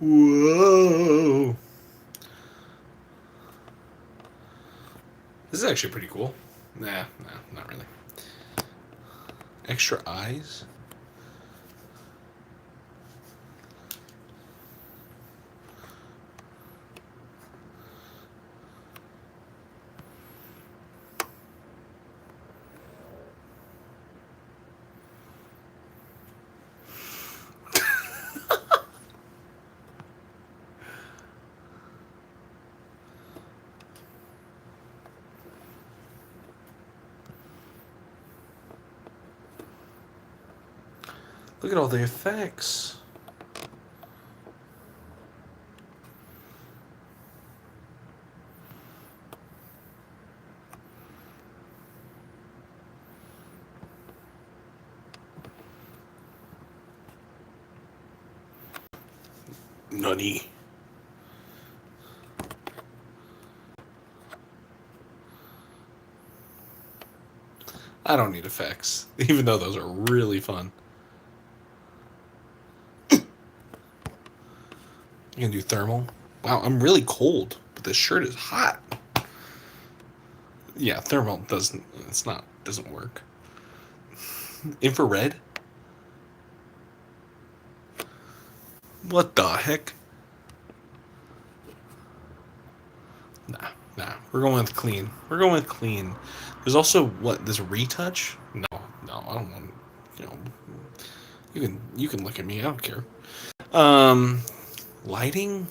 Whoa. This is actually pretty cool. Nah, not really. Extra eyes? Look at all the effects. Nutty. I don't need effects, even though those are really fun. You can do thermal. Wow, I'm really cold, but this shirt is hot. Yeah, thermal doesn't work. Infrared? What the heck? Nah. We're going with clean. We're going with clean. There's also this retouch? No, I don't want. You know, you can look at me. I don't care. Um, lighting,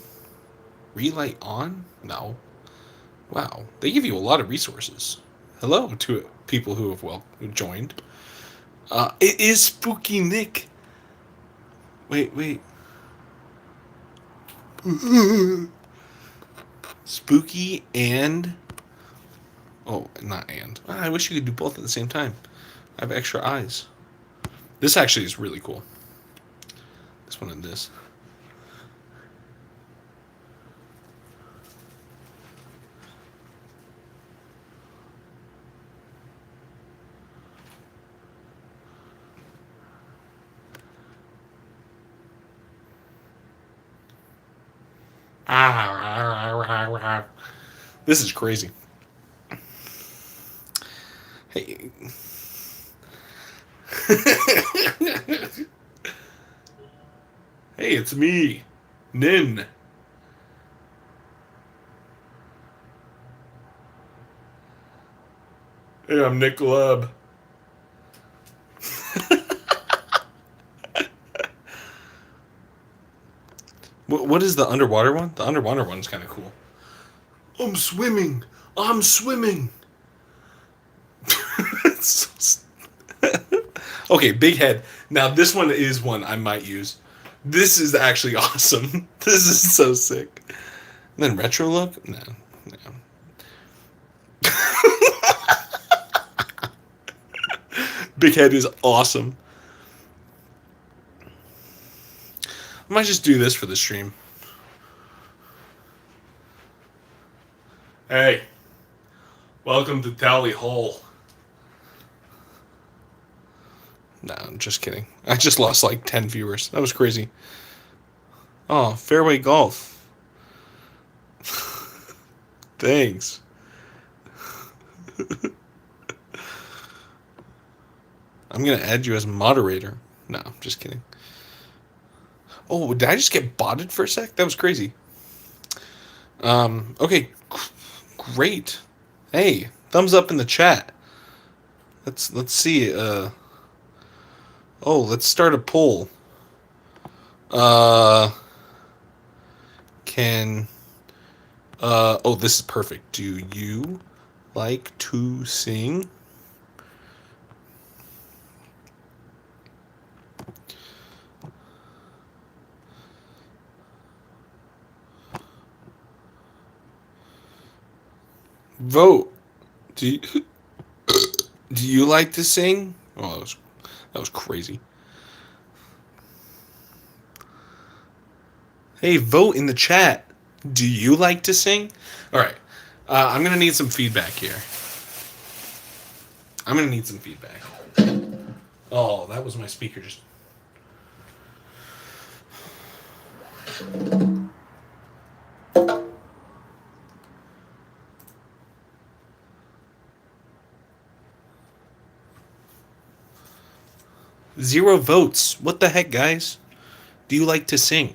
relight on? No. Wow, they give you a lot of resources. Hello to people who have who joined. It is Spooky Nick. Wait. Spooky and not and. I wish you could do both at the same time. I have extra eyes. This actually is really cool. This one and this. This is crazy. Hey. Hey, it's me, Nin. Hey, I'm Nick Glaab. What is the underwater one? The underwater one's kind of cool. I'm swimming. Okay, big head. Now this one is one I might use. This is actually awesome. This is so sick. And then retro look? No. Big head is awesome. I might just do this for the stream. Hey, welcome to Tally Hole. No, I'm just kidding. I just lost like 10 viewers. That was crazy. Oh, Fairway Golf. Thanks. I'm going to add you as moderator. No, I'm just kidding. Oh, did I just get botted for a sec? That was crazy. Okay. Great. Hey, thumbs up in the chat. Let's see. Let's start a poll. This is perfect. Do you like to sing? Vote. Do you like to sing? Oh, that was crazy. Hey, vote in the chat. Do you like to sing? All right. I'm going to need some feedback here. Oh, that was my speaker just... Zero votes. What the heck, guys? Do you like to sing?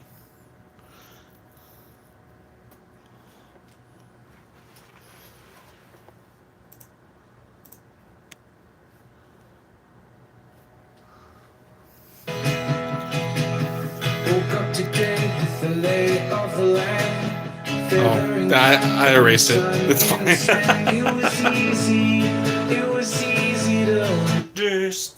Oh, I erased it. It's fine. It was easy to just.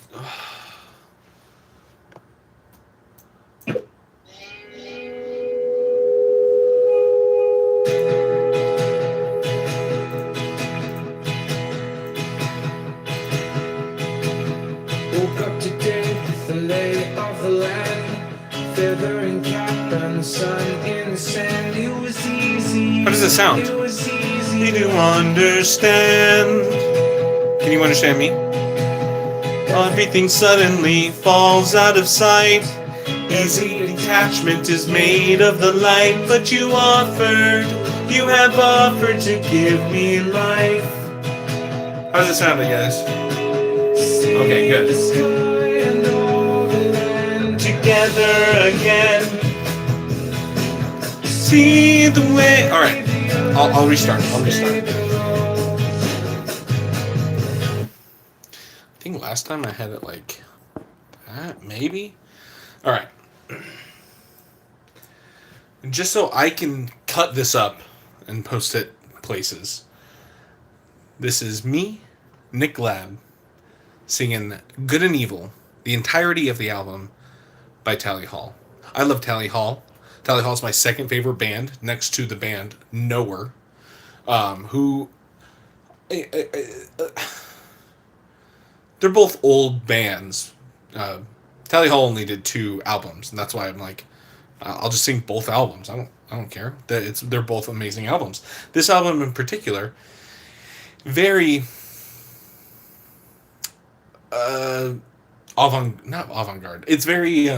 Woke up today with the lay of the land, feather and cap and the sun in the sand. It was easy. How does it sound? It was easy to understand. Can you understand me? Everything suddenly falls out of sight. Easy detachment is made of the light, but you have offered to give me life. How does it sound, guys? Okay, good. Together again. See the way. All right, I'll restart. I think last time I had it like that, maybe. All right. Just so I can cut this up and post it places. This is me, Nick Glaab, singing Good and Evil, the entirety of the album by Tally Hall. I love Tally Hall. Tally Hall is my second favorite band, next to the band Nowhere, who... they're both old bands. Tally Hall only did 2 albums, and that's why I'm like, I'll just sing both albums. I don't care. They're both amazing albums. This album in particular, very not avant-garde. It's very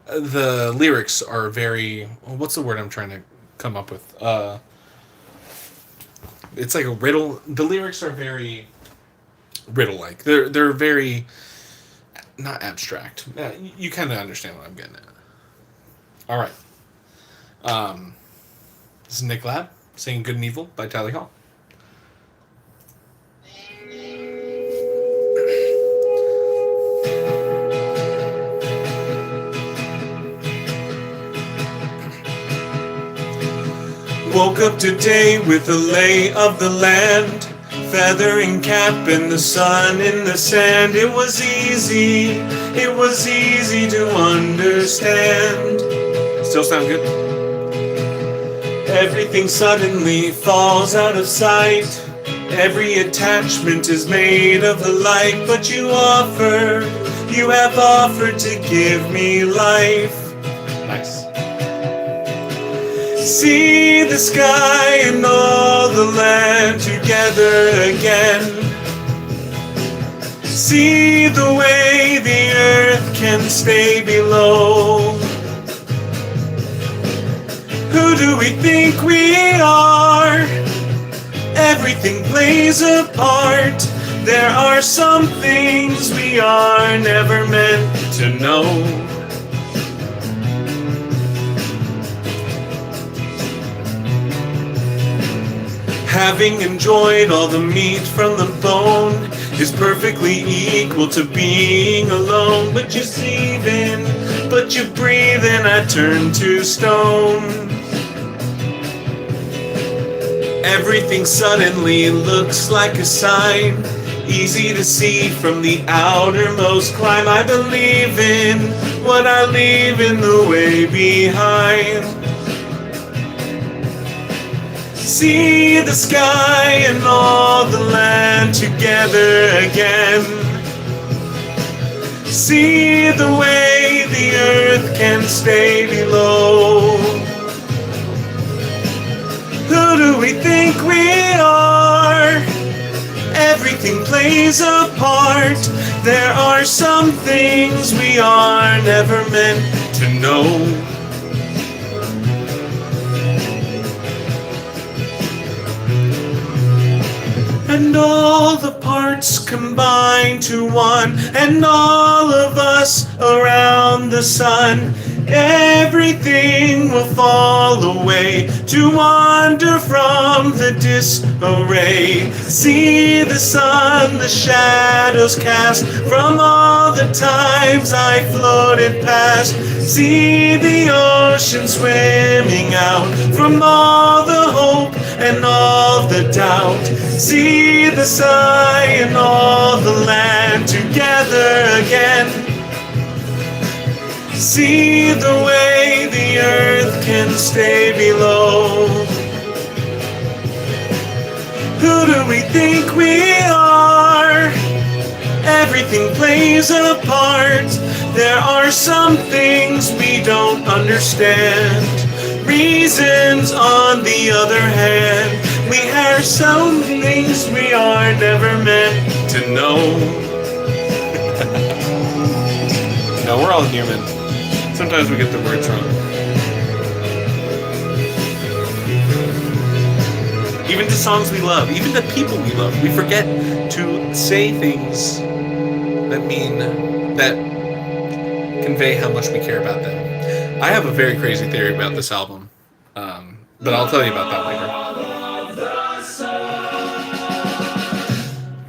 the lyrics are very, what's the word I'm trying to come up with? It's like a riddle. The lyrics are very riddle-like. They're very not abstract. You kind of understand what I'm getting at. All right. This is Nick Glaab singing Good and Evil by Tally Hall. Woke up today with the lay of the land, feather and cap and the sun in the sand. It was easy to understand. Still sound good? Everything suddenly falls out of sight. Every attachment is made of the light, but you have offered to give me life. Nice. See the sky and all the land together again. See the way the earth can stay below. Who do we think we are? Everything plays a part. There are some things we are never meant to know. Having enjoyed all the meat from the bone is perfectly equal to being alone. But you breathe in, I turn to stone. Everything suddenly looks like a sign, easy to see from the outermost climb. I believe in what I leave in the way behind. See the sky and all the land together again. See the way the earth can stay below. Who do we think we are? Everything plays a part. There are some things we are never meant to know. and all the parts combine to one, and all of us around the sun. Everything will fall away to wander from the disarray. See the sun, the shadows cast from all the times I floated past. See the ocean swimming out from all the hope and all the doubt. See the sky and all the land together again. See the way the earth can stay below. Who do we think we are? Everything plays a part. There are some things we don't understand. Reasons on the other hand. We have some things we are never meant to know. No, we're all human. Sometimes we get the words wrong. Even the songs we love, even the people we love, we forget to say things that convey how much we care about them. I have a very crazy theory about this album, but I'll tell you about that later.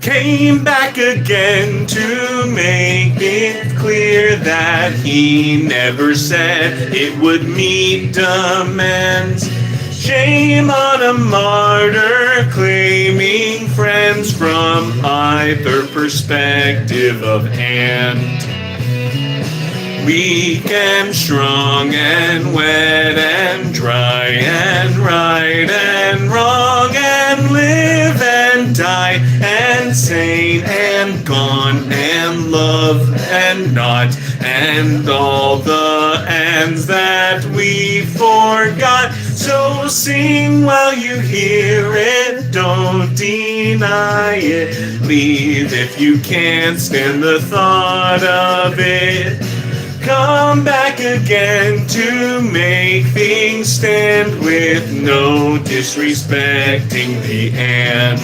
Came back again to make it clear that he never said it would meet demands. Shame on a martyr claiming friends from either perspective of hand. Weak and strong and wet and dry and right and wrong and live and die and sane and gone and love and not and all the ands that we forgot. So sing while you hear it, don't deny it. Leave if you can't stand the thought of it. Come back again to make things stand with no disrespecting the end.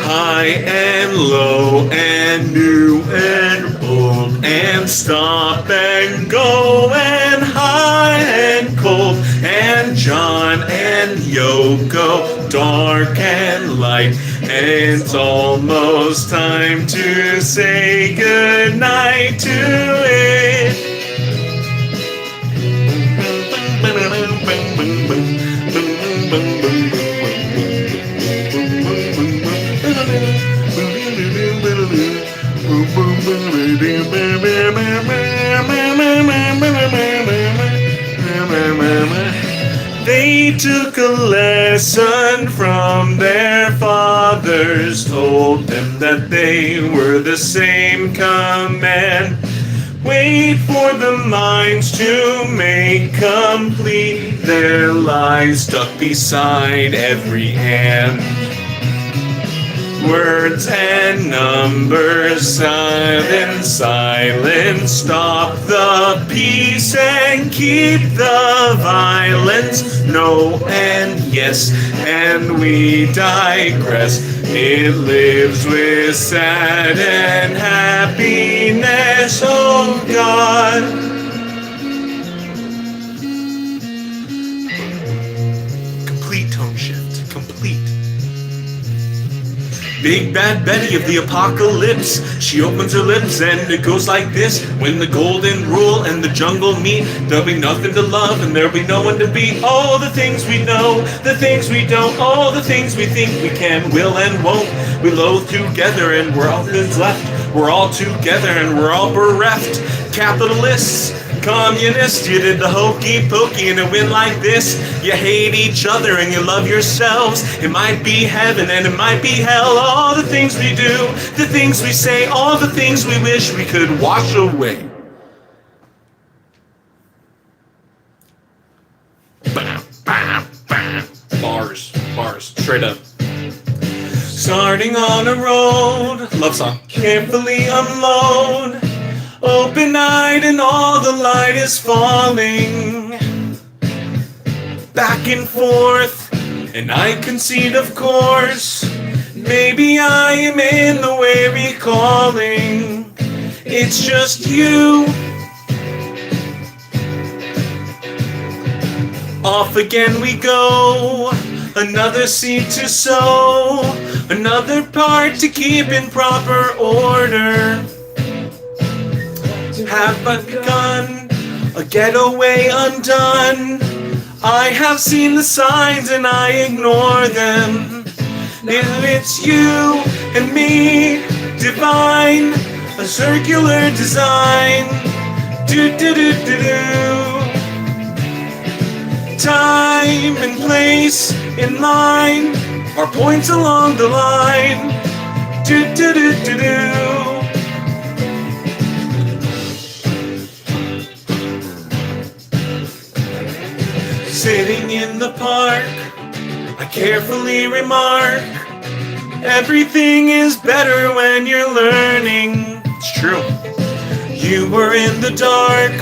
High and low and new and old and stop and go and high and cold and John and Yoko, dark and light. And it's almost time to say goodnight to it. They took a lesson from their fathers, told them that they were the same command. Wait for the minds to make complete their lives stuck beside every hand. Words and numbers, silence, silence, stop the peace and keep the violence. No and yes, and we digress. It lives with sad and happiness, oh God. Complete tone shift, complete. Big Bad Betty of the apocalypse. She opens her lips and it goes like this. When the golden rule and the jungle meet, there'll be nothing to love and there'll be no one to beat. All the things we know, the things we don't, all the things we think we can, will and won't. We loathe together and we're all that's left. We're all together and we're all bereft. Capitalists, communists, you did the hokey pokey and it went like this. You hate each other and you love yourselves. It might be heaven and it might be hell. All the things we do, the things we say, all the things we wish we could wash away. Bars, straight up. Starting on a road, love song. Carefully unload. Open-eyed and all the light is falling. Back and forth, and I concede of course. Maybe I am in the way recalling. It's just you. Off again we go. Another seed to sow. Another part to keep in proper order. Have begun a getaway undone. I have seen the signs and I ignore them. Now it's you and me, divine, a circular design. Do do do do do. Time and place in line are points along the line. Do do do do do. Sitting in the park, I carefully remark, everything is better when you're learning. It's true. You were in the dark,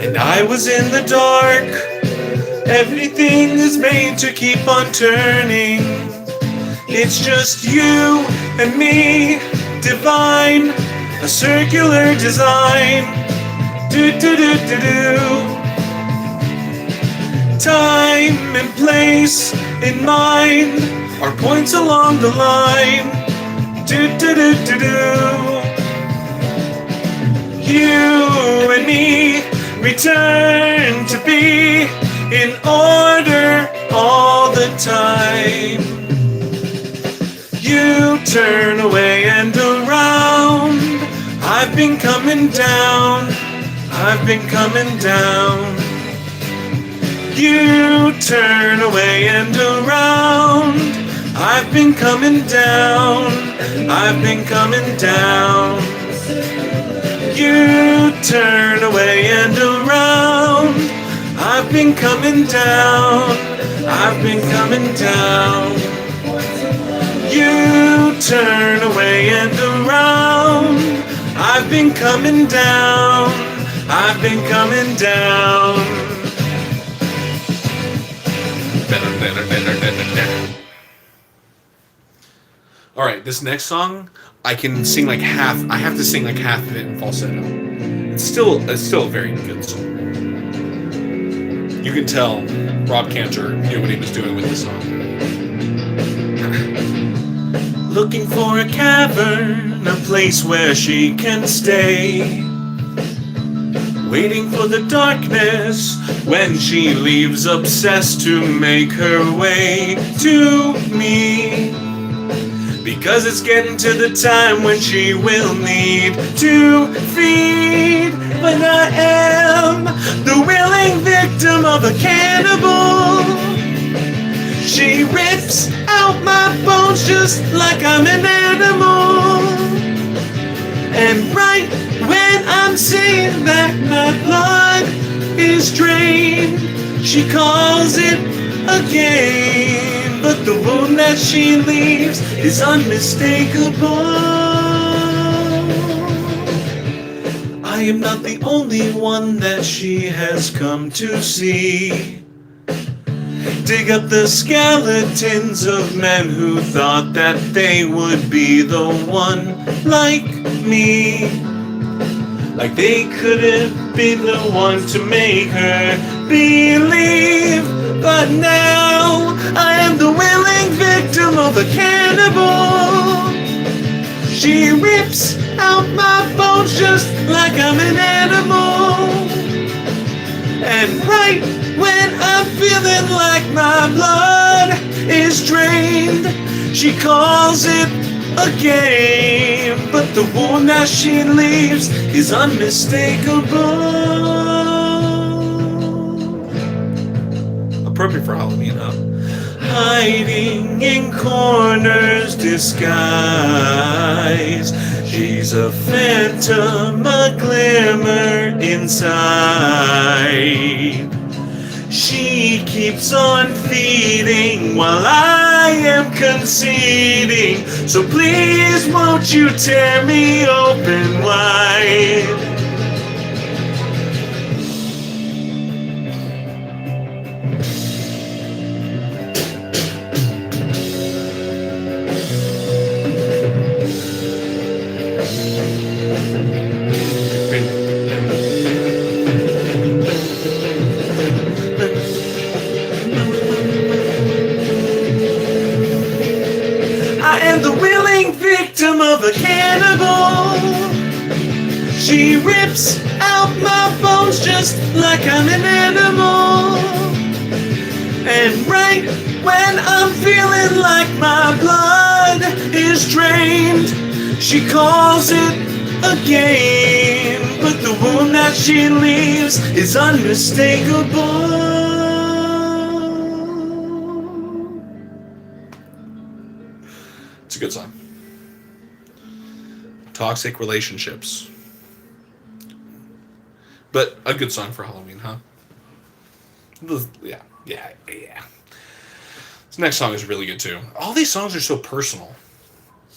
and I was in the dark. Everything is made to keep on turning. It's just you and me, divine, a circular design. Do do do do do. Time and place in mind are points along the line. Do do do do do. You and me return to be in order all the time. You turn away and around. I've been coming down. I've been coming down. You turn away and around. I've been coming down. I've been coming down. You turn away and around. I've been coming down. I've been coming down. You turn away and around. I've been coming down. I've been coming down. All right, this next song, I can sing like half. I have to sing like half of it in falsetto. It's still a very good song. You can tell Rob Cantor knew what he was doing with this song. Looking for a cavern, a place where she can stay. Waiting for the darkness when she leaves, obsessed to make her way to me. Because it's getting to the time when she will need to feed. But I am the willing victim of a cannibal. She rips out my bones just like I'm an animal. And right when I'm saying that my blood is drained, she calls it a game. But the wound that she leaves is unmistakable. I am not the only one that she has come to see. Dig up the skeletons of men who thought that they would be the one like me. Like they could have been the one to make her believe. But now I am the willing victim of a cannibal. She rips out my bones just like I'm an animal. And right when I'm feeling like my blood is drained, she calls it a game. But the wound that she leaves is unmistakable. Appropriate for Halloween, huh? Hiding in corners disguised. She's a phantom, a glimmer inside. She keeps on feeding while I am conceding. So please won't you tear me open wide. of a cannibal. She rips out my bones just like I'm an animal. And right when I'm feeling like my blood is drained, she calls it a game. But the wound that she leaves is unmistakable. It's a good song. Toxic relationships. But a good song for Halloween, huh? Yeah. This next song is really good too. All these songs are so personal.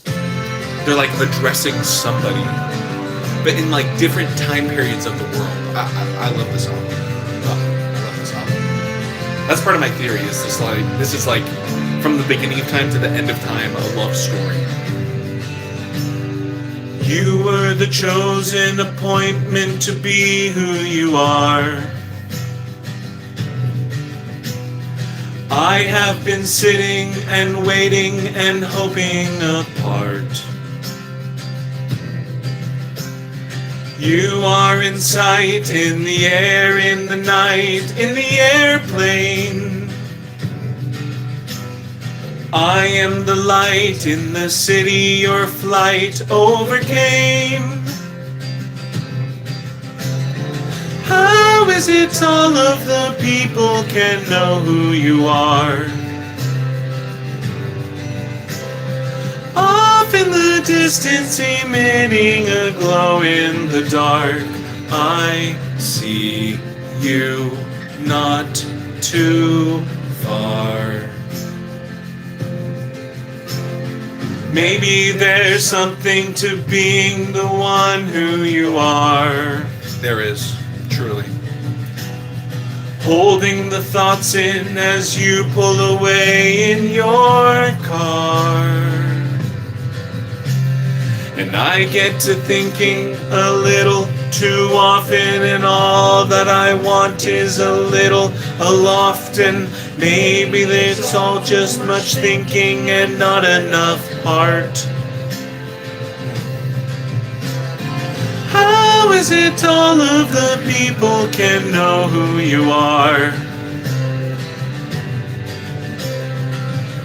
They're like addressing somebody, but in like different time periods of the world. I love this song. Oh, I love this song. That's part of my theory. Is this is like from the beginning of time to the end of time, a love story. You were the chosen appointment to be who you are. I have been sitting and waiting and hoping apart. You are in sight, in the air, in the night, in the airplane. I am the light in the city your flight overcame. How is it all of the people can know who you are? Off in the distance, emitting a glow in the dark, I see you not too far. Maybe there's something to being the one who you are. There is, truly. Holding the thoughts in as you pull away in your car. And I get to thinking a little too often, and all that I want is a little aloft, and maybe it's all just much thinking and not enough heart. How is it all of the people can know who you are?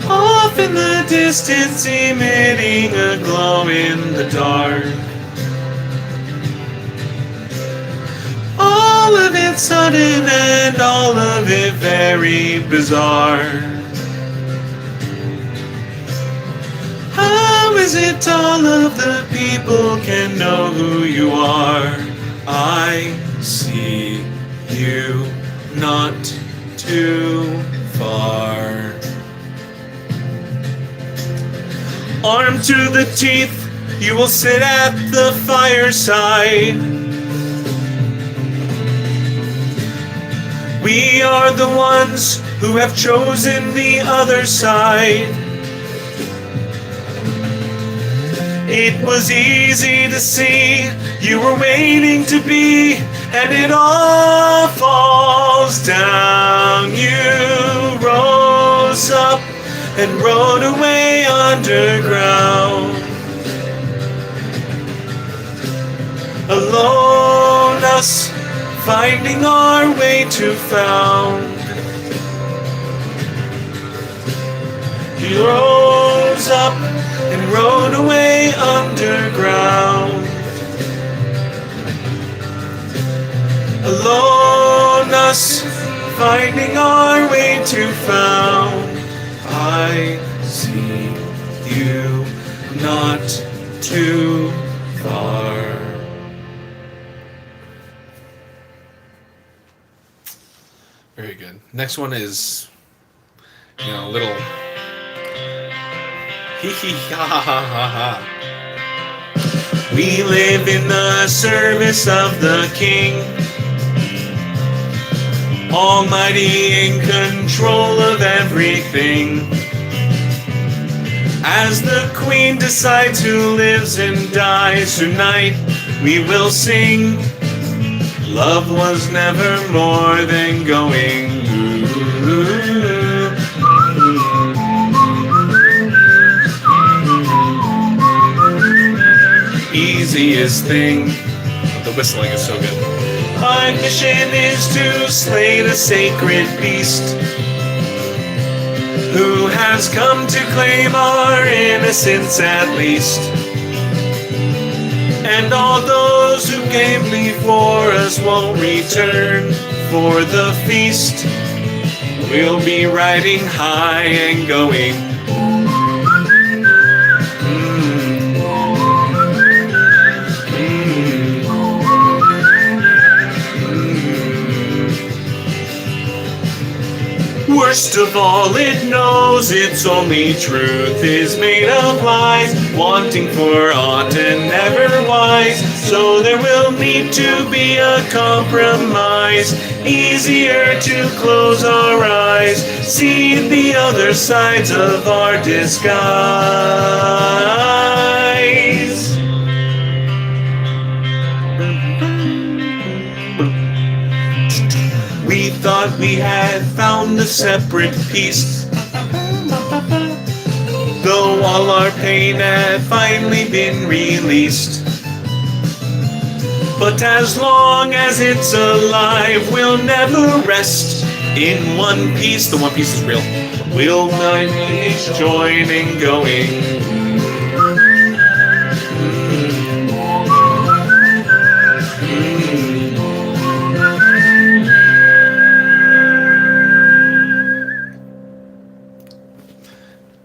Off in the distance, emitting a glow in the dark. All of it sudden and all of it very bizarre. How is it all of the people can know who you are? I see you not too far. Armed to the teeth, you will sit at the fireside. We are the ones who have chosen the other side. It was easy to see you were waiting to be, and it all falls down. You rose up and rode away underground. Alone, us finding our way to found. He rose up and rode away underground. Alone, us finding our way to found. I see you not too far. Very good. Next one is, a little hee hee ha ha ha ha ha. We live in the service of the King, Almighty, in control of everything. As the Queen decides who lives and dies tonight, we will sing. Love was never more than going. easiest thing. The whistling is so good. My mission is to slay the sacred beast, who has come to claim our innocence at least. And all those who came before us won't return for the feast. We'll be riding high and going. Worst of all, it knows its only truth is made of lies, wanting for aught and never wise. So there will need to be a compromise, easier to close our eyes, see the other sides of our disguise. We thought we had found the separate piece, though all our pain had finally been released. But as long as it's alive, we'll never rest in one piece. The one piece is real. We'll manage joining going.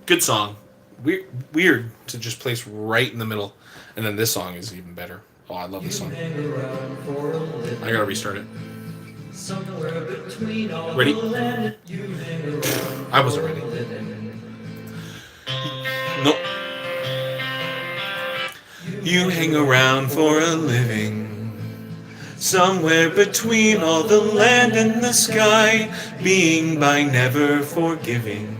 Good song. Weird to just place right in the middle. And then this song is even better. Oh, I love this song. I gotta restart it. Ready? I wasn't ready. Nope. You hang around for a living, somewhere between all the land and the sky, being by never forgiving.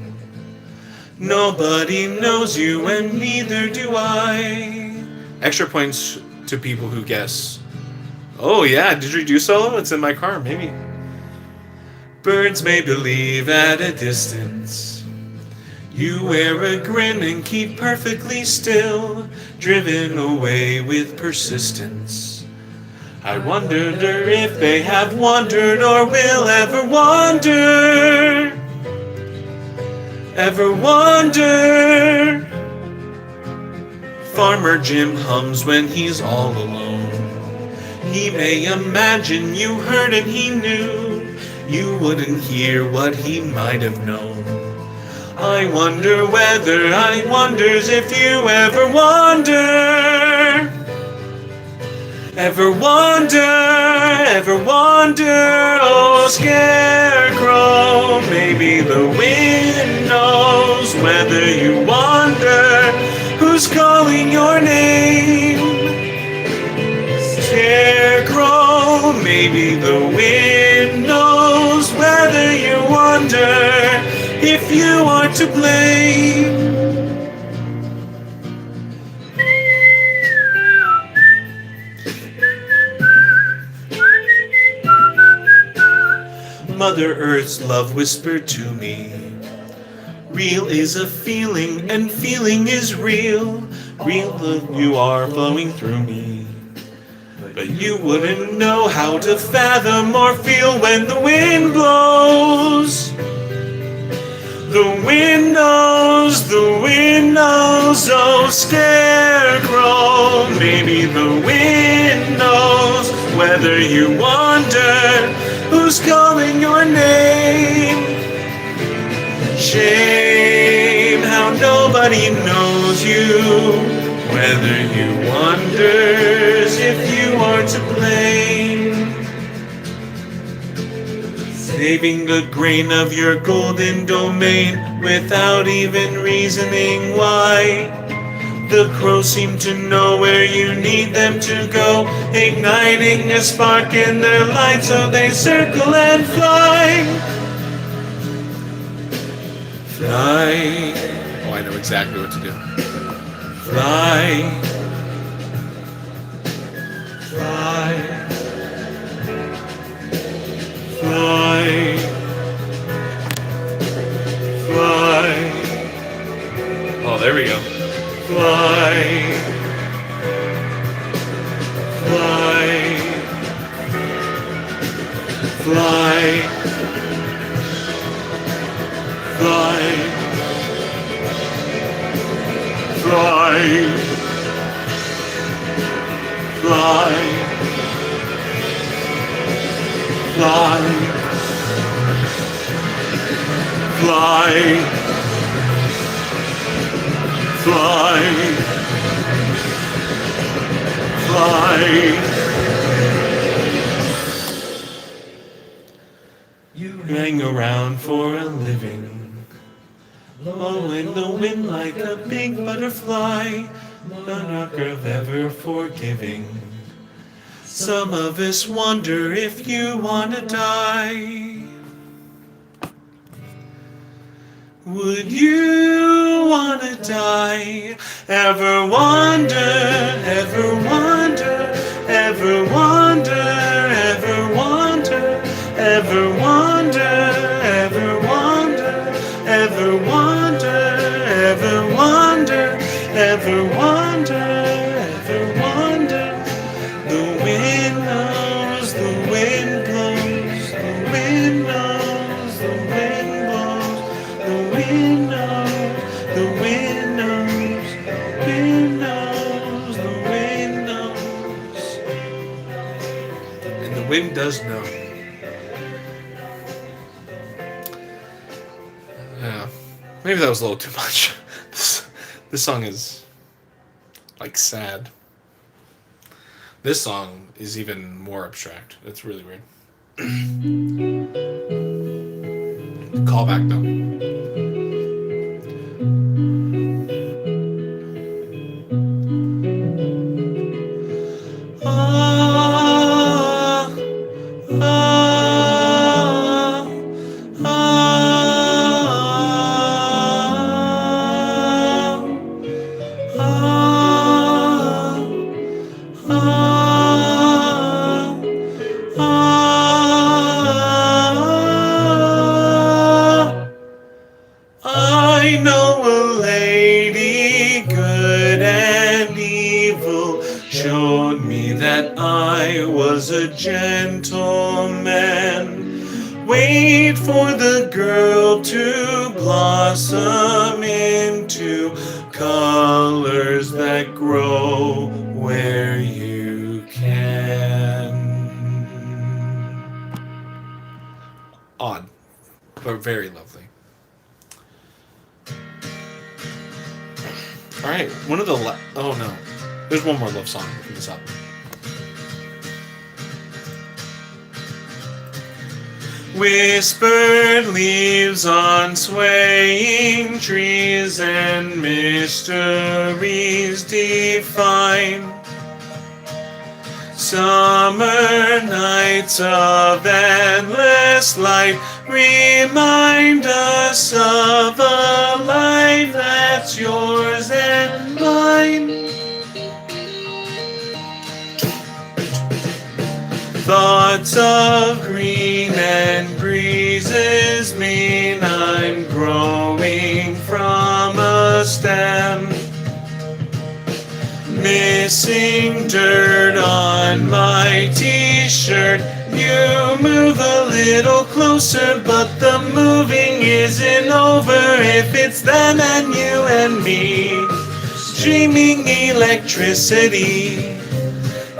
Nobody knows you and neither do I. Extra points to people who guess. Oh yeah, didgeridoo solo? It's in my car, maybe. Birds may believe at a distance. You wear a grin and keep perfectly still, driven away with persistence. I wondered if they have wondered or will ever wonder. Ever wonder? Farmer Jim hums when he's all alone. He may imagine you heard and he knew you wouldn't hear what he might have known. I wonder whether I wonders if you ever wonder. Ever wonder, oh scarecrow, maybe the wind knows whether you wonder who's calling your name. Scarecrow, maybe the wind knows whether you wonder if you are to blame. Mother Earth's love whispered to me, real is a feeling and feeling is real. Real you are flowing through me. But you wouldn't know how to fathom or feel when the wind blows. The wind knows, oh scarecrow. Maybe the wind knows whether you wonder who's calling your name. Shame how nobody knows you, whether you wonders if you are to blame. Saving a grain of your golden domain without even reasoning why. The crows seem to know where you need them to go, igniting a spark in their light so they circle and fly. Fly. Oh, I know exactly what to do. Fly. Fly. Fly. Fly. Oh, there we go. Fly. Fly, fly, fly, fly, fly, fly, fly, fly. You hang around for a living, blowing the wind like a big butterfly, monarch of ever forgiving. Some of us wonder if you wanna die. Would you wanna die? Ever wonder, ever wonder, ever wonder, ever wonder, ever wonder, ever wonder, ever wonder, ever wonder, ever wonder, ever wonder. The wind knows, the wind blows, the wind knows, the wind blows, the wind knows, the wind knows, wind knows, the wind knows. And the wind does know. Yeah, maybe that was a little too much. This song is like sad. This song is even more abstract. It's really weird. Call back though. Ah, ah, I know a lady, good and evil, showed me that I was a gentleman. Wait for the girl to blossom into colors that grow where you can. Odd, but very lovely. All right, one of the oh no, there's one more love song from this album. Whispered leaves on swaying trees and mysteries define. Summer nights of endless light remind us of a life that's yours and mine. Thoughts of green and breezes mean I'm growing from a stem. Missing dirt on my t-shirt. You move a little closer, but the moving isn't over if it's them and you and me. Streaming electricity,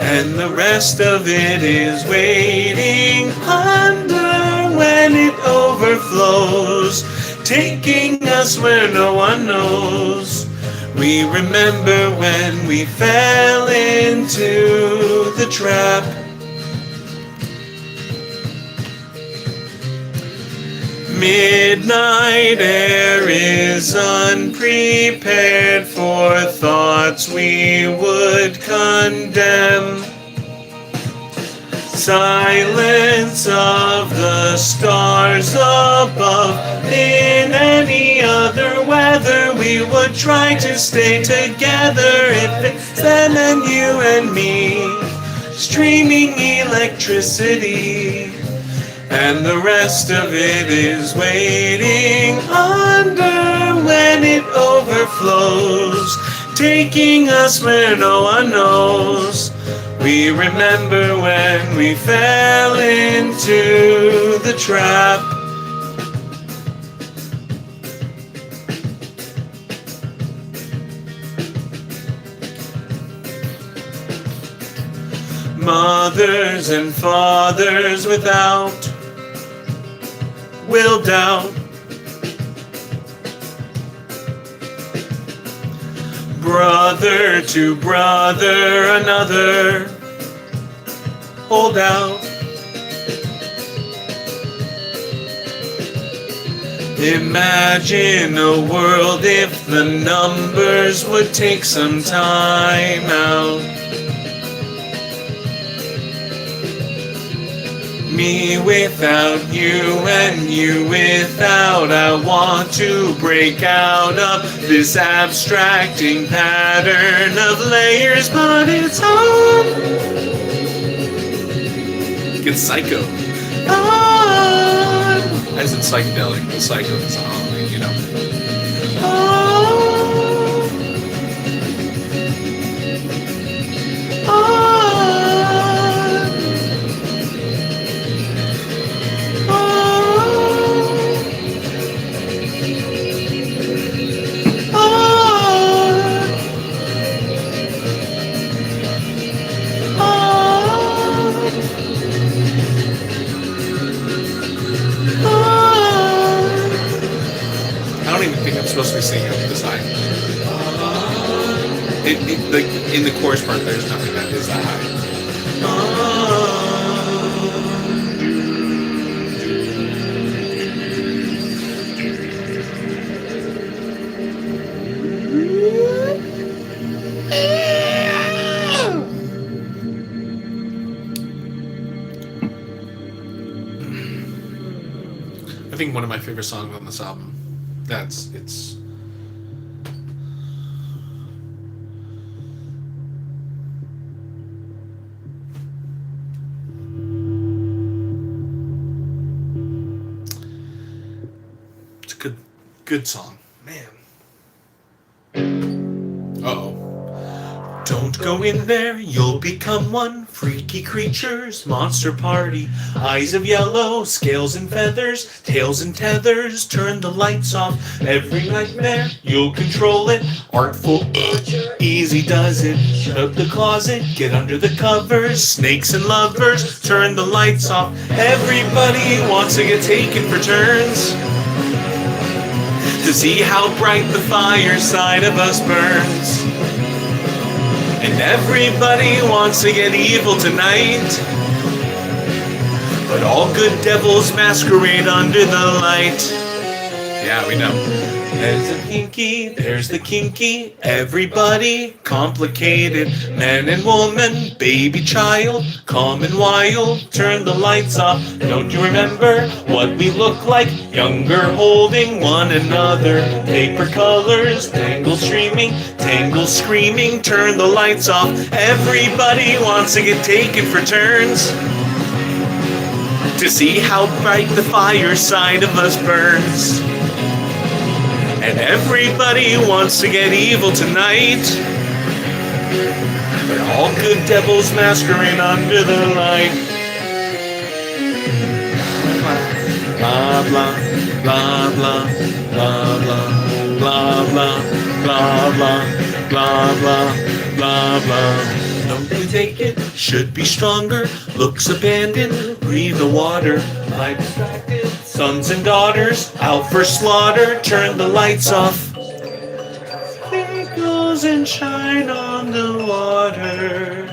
and the rest of it is waiting under when it overflows, taking us where no one knows. We remember when we fell into the trap. Midnight air is unprepared for thoughts we would condemn. Silence of the stars above. In any other weather we would try to stay together. If it's them and you and me, streaming electricity, and the rest of it is waiting under when it overflows, taking us where no one knows. We remember when we fell into the trap. Mothers and fathers without will doubt. Brother to brother, another hold out. Imagine a world if the numbers would take some time out. Me without you and you without. I want to break out of this abstracting pattern of layers, but it's hard. Get psycho. I said psychedelic, but psycho is on, you know. I don't even think I'm supposed to be singing this high. Like in the chorus part, there's nothing that is that high. I think one of my favorite songs on this album. It's a good song, man. Uh-oh. Don't go in there, you'll become one. Freaky creatures, monster party. Eyes of yellow, scales and feathers, tails and tethers. Turn the lights off. Every nightmare, you'll control it. Artful, easy does it. Shut the closet, get under the covers. Snakes and lovers, turn the lights off. Everybody wants to get taken for turns to see how bright the fireside of us burns. And everybody wants to get evil tonight, but all good devils masquerade under the light. Yeah, we know. There's the kinky, there's the kinky, everybody complicated. Man and woman, baby child, calm and wild, turn the lights off. Don't you remember what we look like? Younger, holding one another. Paper colors, tangle screaming, turn the lights off. Everybody wants to get taken for turns to see how bright the fireside of us burns. And everybody wants to get evil tonight, but all good devils masquerade under the light. Blah blah blah blah blah blah blah blah blah blah blah blah blah blah. Don't you take it? Should be stronger. Looks abandoned. Breathe the water. Light distracted. Sons and daughters out for slaughter. Turn the lights off. Sprinkles and shine on the water.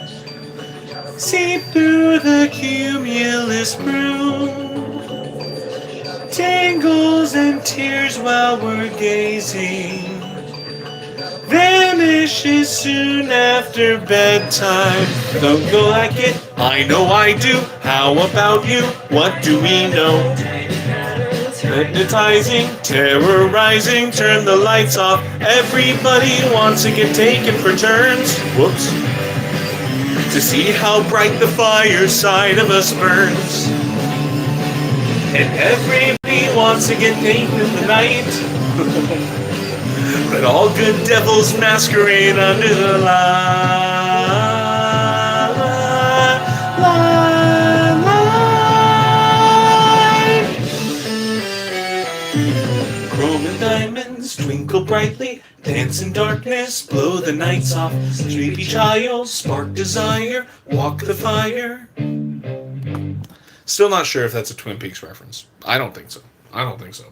Seep through the cumulus broom. Tangles and tears while we're gazing. Vanishes soon after bedtime. Don't go like it, I know I do. How about you? What do we know? Hypnotizing, terrorizing, turn the lights off. Everybody wants to get taken for turns. Whoops. To see how bright the fireside of us burns. And everybody wants to get taken in the night. But all good devils masquerade under the light. brightly, dance in darkness, blow the nights off. Sleepy child, spark desire, walk the fire. Still not sure if that's a Twin Peaks reference. I don't think so.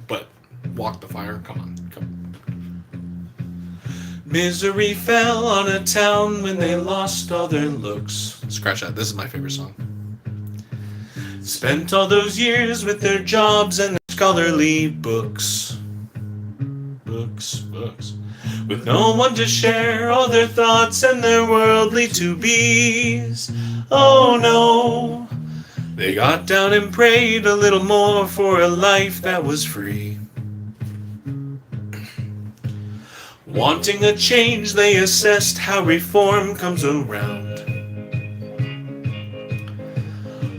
But walk the fire, come on. Misery fell on a town when they lost all their looks. Scratch that. This is my favorite song. Spent all those years with their jobs and their scholarly books. Books. With no one to share all their thoughts and their worldly to-bes. Oh no. They got down and prayed a little more for a life that was free. Wanting a change, they assessed how reform comes around.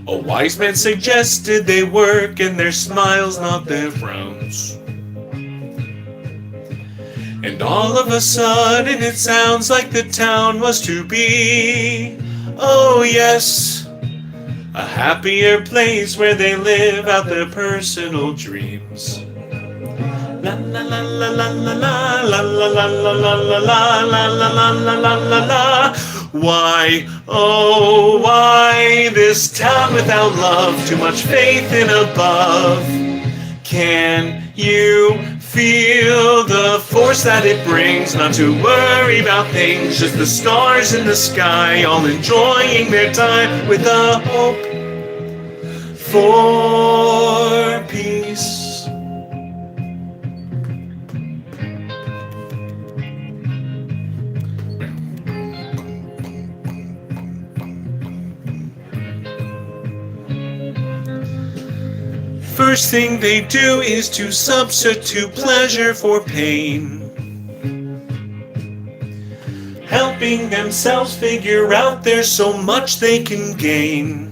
A wise man suggested they work in their smiles, not their frowns. And all of a sudden it sounds like the town was to be, oh yes, a happier place where they live out their personal dreams. La la la la la la la la la la la la la la la la la la la. Why, oh why this town without love? Too much faith in above. Can you feel the force that it brings? Not to worry about things, just the stars in the sky, all enjoying their time with a hope for peace. First thing they do is to substitute pleasure for pain, helping themselves figure out there's so much they can gain.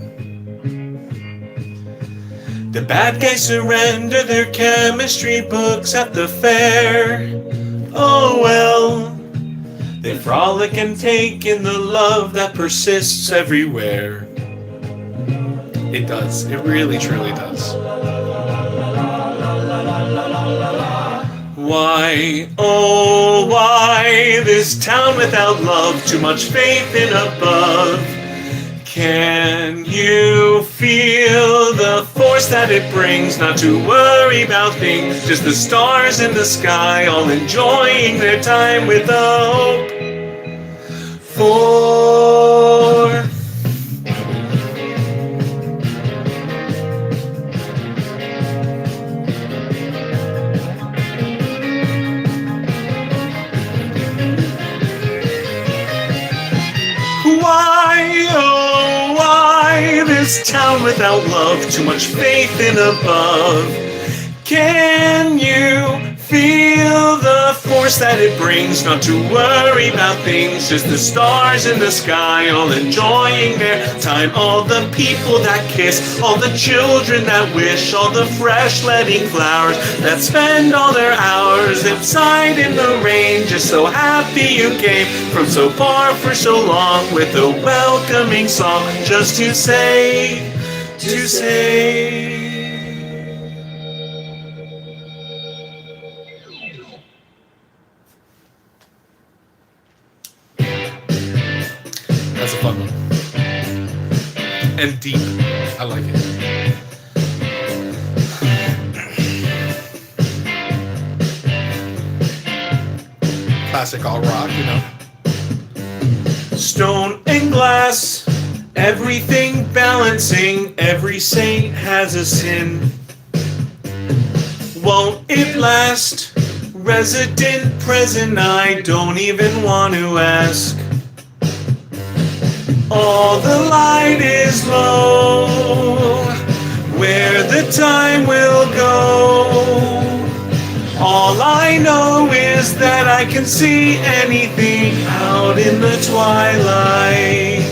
The bad guys surrender their chemistry books at the fair. Oh well, they frolic and take in the love that persists everywhere. It does. It really, truly does. Why, oh why, this town without love? Too much faith in above. Can you feel the force that it brings? Not to worry about things, just the stars in the sky, all enjoying their time with a hope for why, oh why, this town without love? Too much faith in above. Can you feel the force that it brings? Not to worry about things, just the stars in the sky, all enjoying their time. All the people that kiss, all the children that wish, all the fresh letting flowers that spend all their hours outside in the rain. Just so happy you came from so far for so long, with a welcoming song just to say. That's a fun one. And deep. I like it. Classic all rock, you know. Stone and glass, everything balancing, every saint has a sin. Won't it last? Resident, present, I don't even want to ask. All the light is low, where the time will go. All I know is that I can see anything out in the twilight.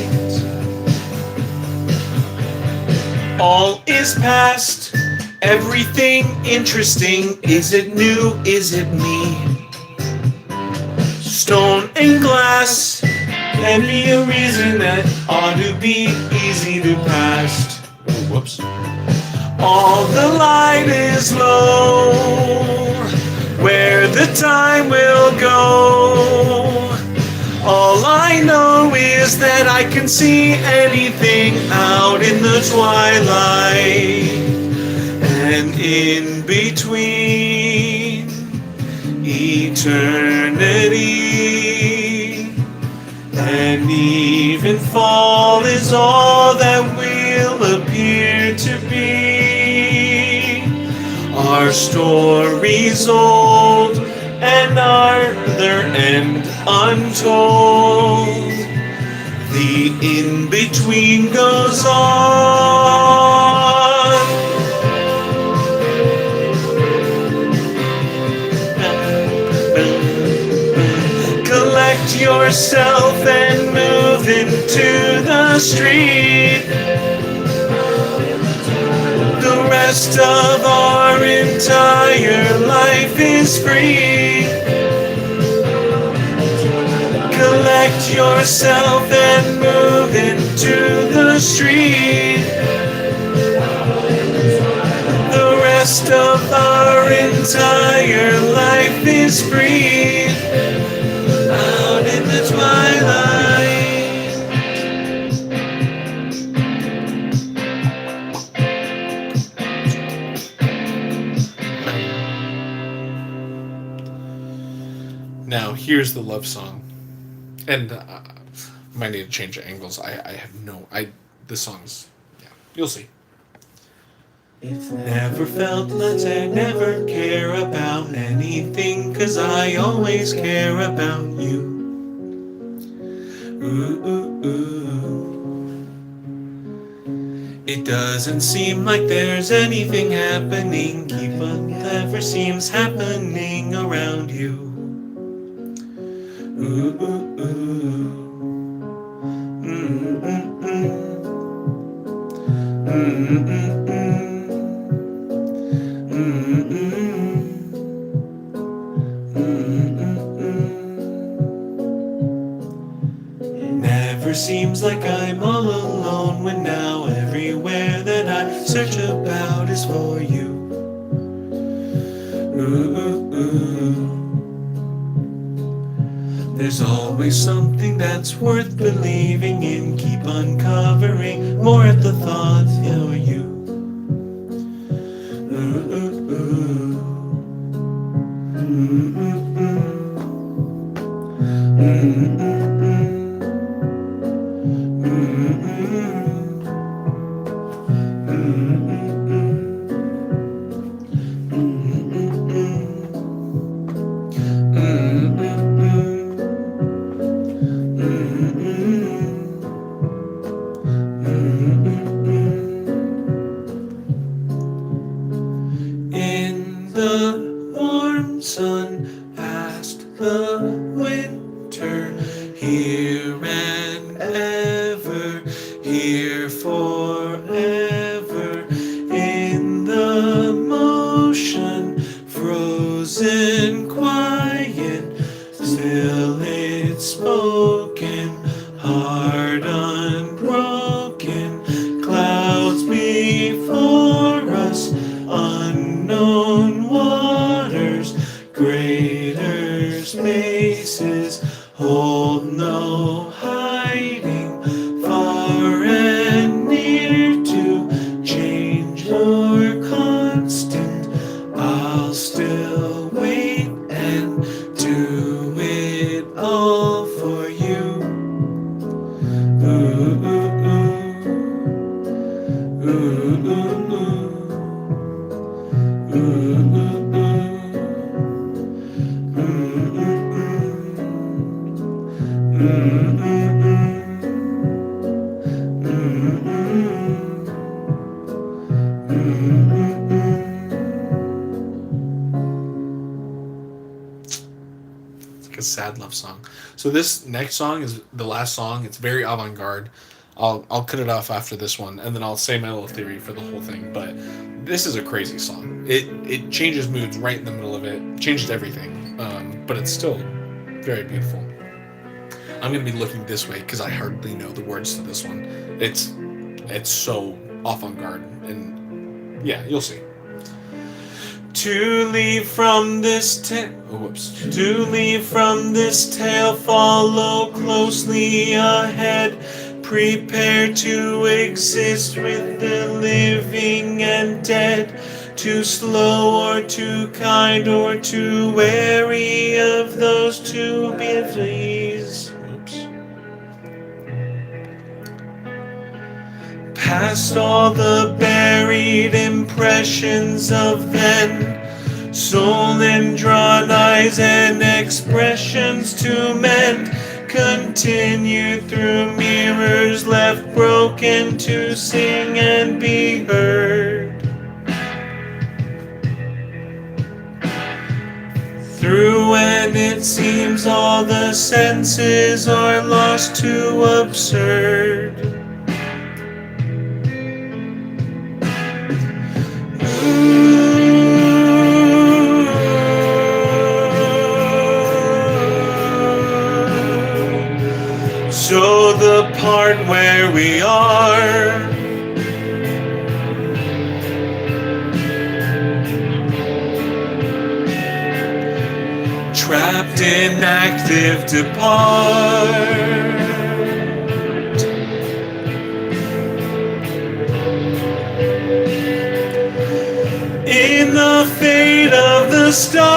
All is past, everything interesting. Is it new? Is it me? Stone and glass can be a reason that ought to be easy to pass. Whoops. All the light is low, where the time will go. All I know is that I can see anything out in the twilight. And in between eternity and even fall is all that will appear to be. Our story's old and our their end untold. The in-between goes on. Collect yourself and move into the street. The rest of our entire life is free. Collect yourself and move into the street. The rest of our entire life is free. Out in the twilight. Now here's the love song, and might need to change the angles. I have no. The song's, yeah, you'll see. Never felt let's never care about anything, 'cause I always care about you. Ooh, ooh, ooh. It doesn't seem like there's anything happening, keep on never seems happening around you. Ooh, ooh, ooh. Mm, mm, mm. Mm, mm, mm. Never seems like I'm all alone when now everywhere that I search about is for you. Ooh, ooh, ooh. There's always something that's worth believing in. Keep uncovering more at the thought of you. Ooh, ooh, ooh. Mm, mm, mm. Mm, mm, mm. In the warm sun, past the winter, here and ever, here forever. In the motion, frozen quiet, still it's spoken, heart unbroken. Clouds before us, unknown waters, greater spaces, hold no hiding, far and near to change or constant. I'll still wait and do it all for you. Ooh, ooh, ooh. Ooh, ooh, ooh. It's like a sad love song. So this next song is the last song. It's very avant-garde. I'll cut it off after this one, and then I'll say my little theory for the whole thing. But this is a crazy song. It changes moods right in the middle of it. Changes everything. But it's still very beautiful. I'm gonna be looking this way because I hardly know the words to this one. It's so avant-garde, and yeah, you'll see. To leave from this To leave from this tale, follow closely ahead. Prepare to exist with the living and dead. Too slow or too kind or too wary of those two beauties. Past all the buried impressions of then, soul and drawn eyes and expressions to mend, continue through mirrors left broken to sing and be heard. Through when it seems all the senses are lost to absurd. So the part where we are trapped in active depart, in the fate of the stars,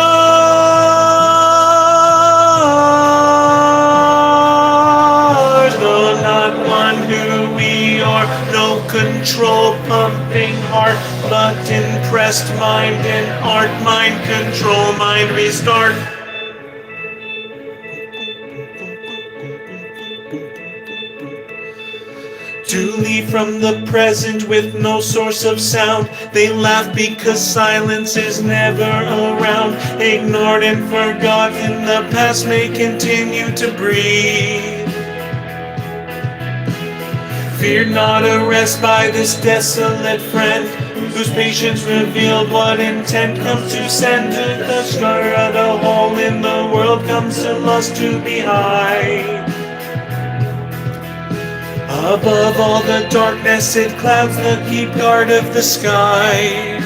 though not one who we are, no control pumping heart, but impressed mind and art, mind control, mind restart. To leave from the present with no source of sound. They laugh because silence is never around. Ignored and forgotten, the past may continue to breathe. Fear not arrest by this desolate friend, whose patience revealed what intent comes to send. To the scar of the hole in the world comes to lust to be high. Above all the darkness it clouds the keep guard of the sky.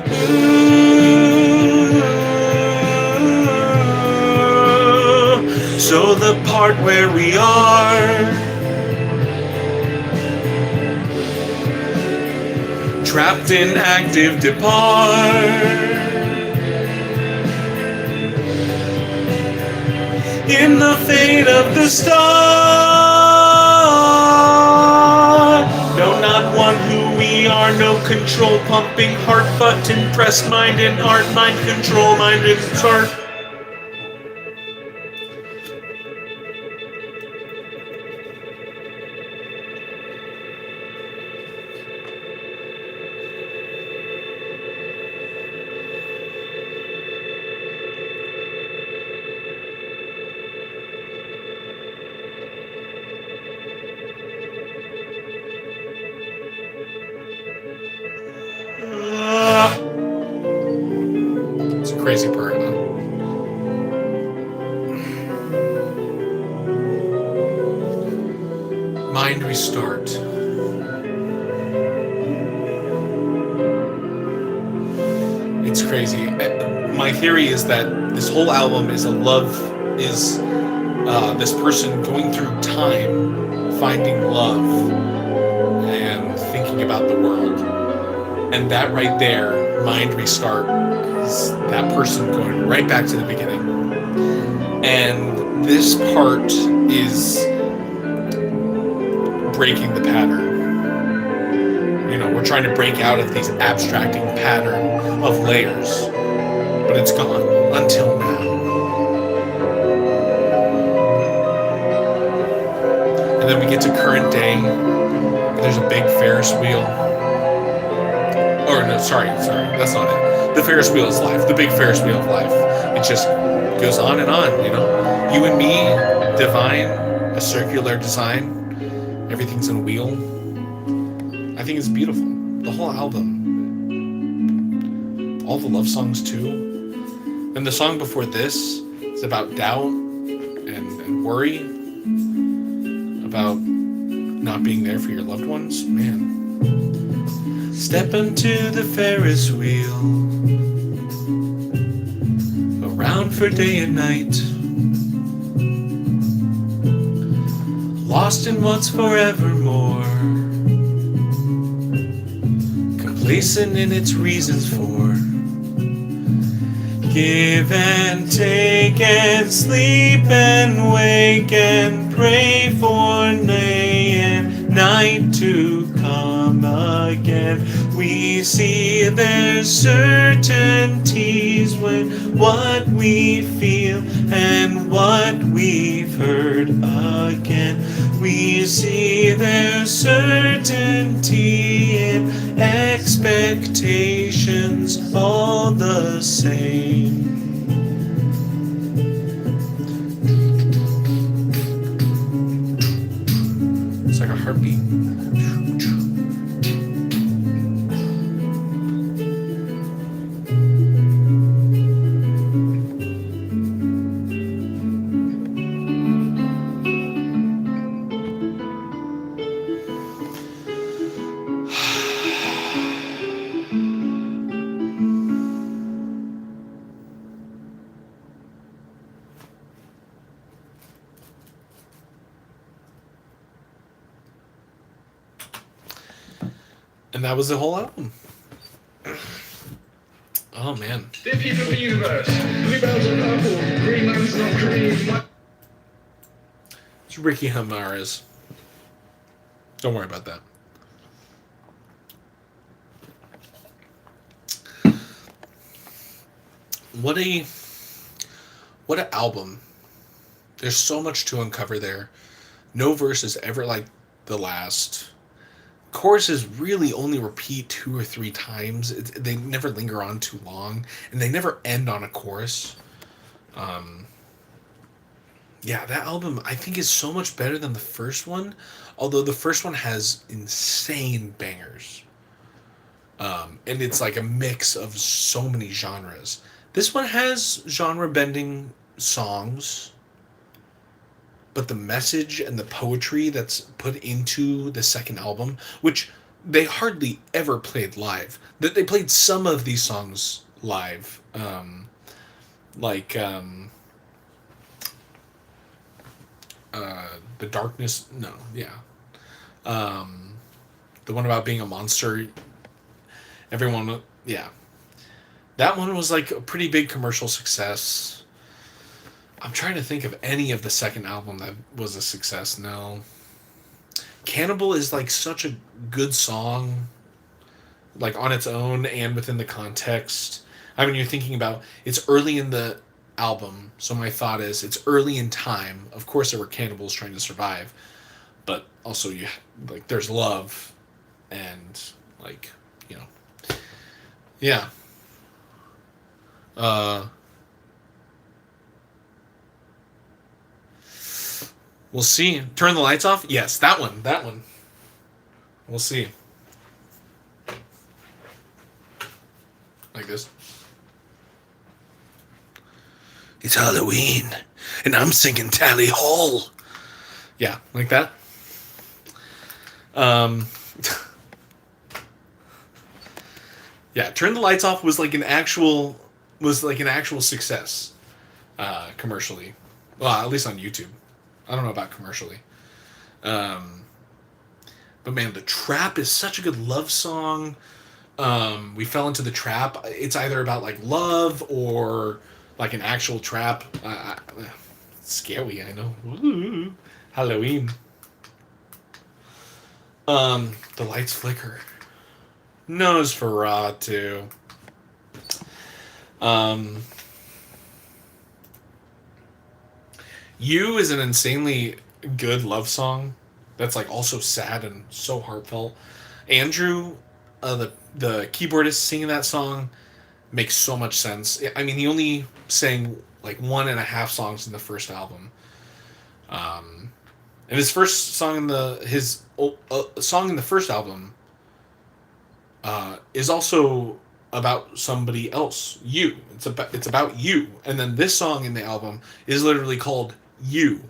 Ooh. So the part where we are trapped in active depart, in the fate of the star. No, not one who we are, no control pumping heart, but impressed mind and art, mind control, mind and start. It's a crazy part, huh? Mind restart. It's crazy. My theory is that this whole album is this person going through time, finding love, and thinking about the world. And that right there, mind restart, is that person going right back to the beginning. And this part is breaking the pattern. You know, we're trying to break out of these abstracting pattern of layers, but it's gone until now. And then we get to current day, and there's a big Ferris wheel. Or no, sorry, that's not it. The Ferris wheel is life, the big Ferris wheel of life. It just goes on and on, you know. You and me, divine, a circular design, everything's in a wheel. I think it's beautiful. The whole album. All the love songs too. And the song before this is about doubt and worry, about not being there for your loved ones. Man, Step into the Ferris wheel, around for day and night, lost in what's forevermore, complacent in its reasons for. Give and take and sleep and wake and pray for day and night to come again. We see there's certainties when what we feel and what we've heard again. We see there's certainty in expectations all the same. It's like a heartbeat. And that was the whole album. Oh man. Dear people of the universe, bluebells are purple, Greenland's not green. It's Ricky Hamara's. Don't worry about that. What a album. There's so much to uncover there. No verse is ever like the last. Choruses really only repeat 2 or 3 times. They never linger on too long, and they never end on a chorus. Yeah, that album I think is so much better than the first one, although the first one has insane bangers. And it's like a mix of so many genres. This one has genre-bending songs, but the message and the poetry that's put into the second album, which they hardly ever played live. They played some of these songs live, like The Darkness. No, yeah, the one about being a monster. Everyone, yeah, that one was like a pretty big commercial success. I'm trying to think of any of the second album that was a success. No. Cannibal is like such a good song, like on its own and within the context. I mean, you're thinking about it's early in the album, so my thought is it's early in time. Of course, there were cannibals trying to survive, but also you like there's love, and like yeah. We'll see. Turn the lights off? Yes, that one. That one. We'll see. Like this. It's Halloween, and I'm singing Tally Hall. Yeah, like that. Yeah, Turn the Lights Off was like an actual success commercially. Well, at least on YouTube. I don't know about commercially. But man, The Trap is such a good love song. We fell into the trap. It's either about like love or like an actual trap. It's scary, I know. Ooh, Halloween. The lights flicker. Nosferatu. You is an insanely good love song that's like also sad and so heartfelt. Andrew, the keyboardist singing that song, makes so much sense. I mean, he only sang like 1.5 songs in the first album, and his first song in his song in the first album is also about somebody else. You. It's about you, and then this song in the album is literally called You.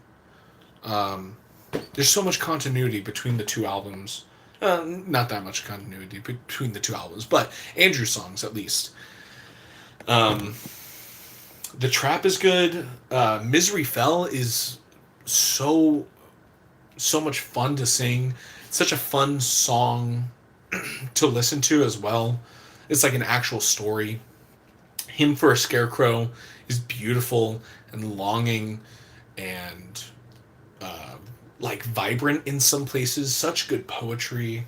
There's so much continuity between the two albums. Not that much continuity between the two albums, but Andrew's songs at least. Um, the Trap is good. Misery Fell is so so much fun to sing. It's such a fun song to listen to as well. It's like an actual story. Hymn for a Scarecrow is beautiful and longing and uh, like vibrant in some places. Such good poetry.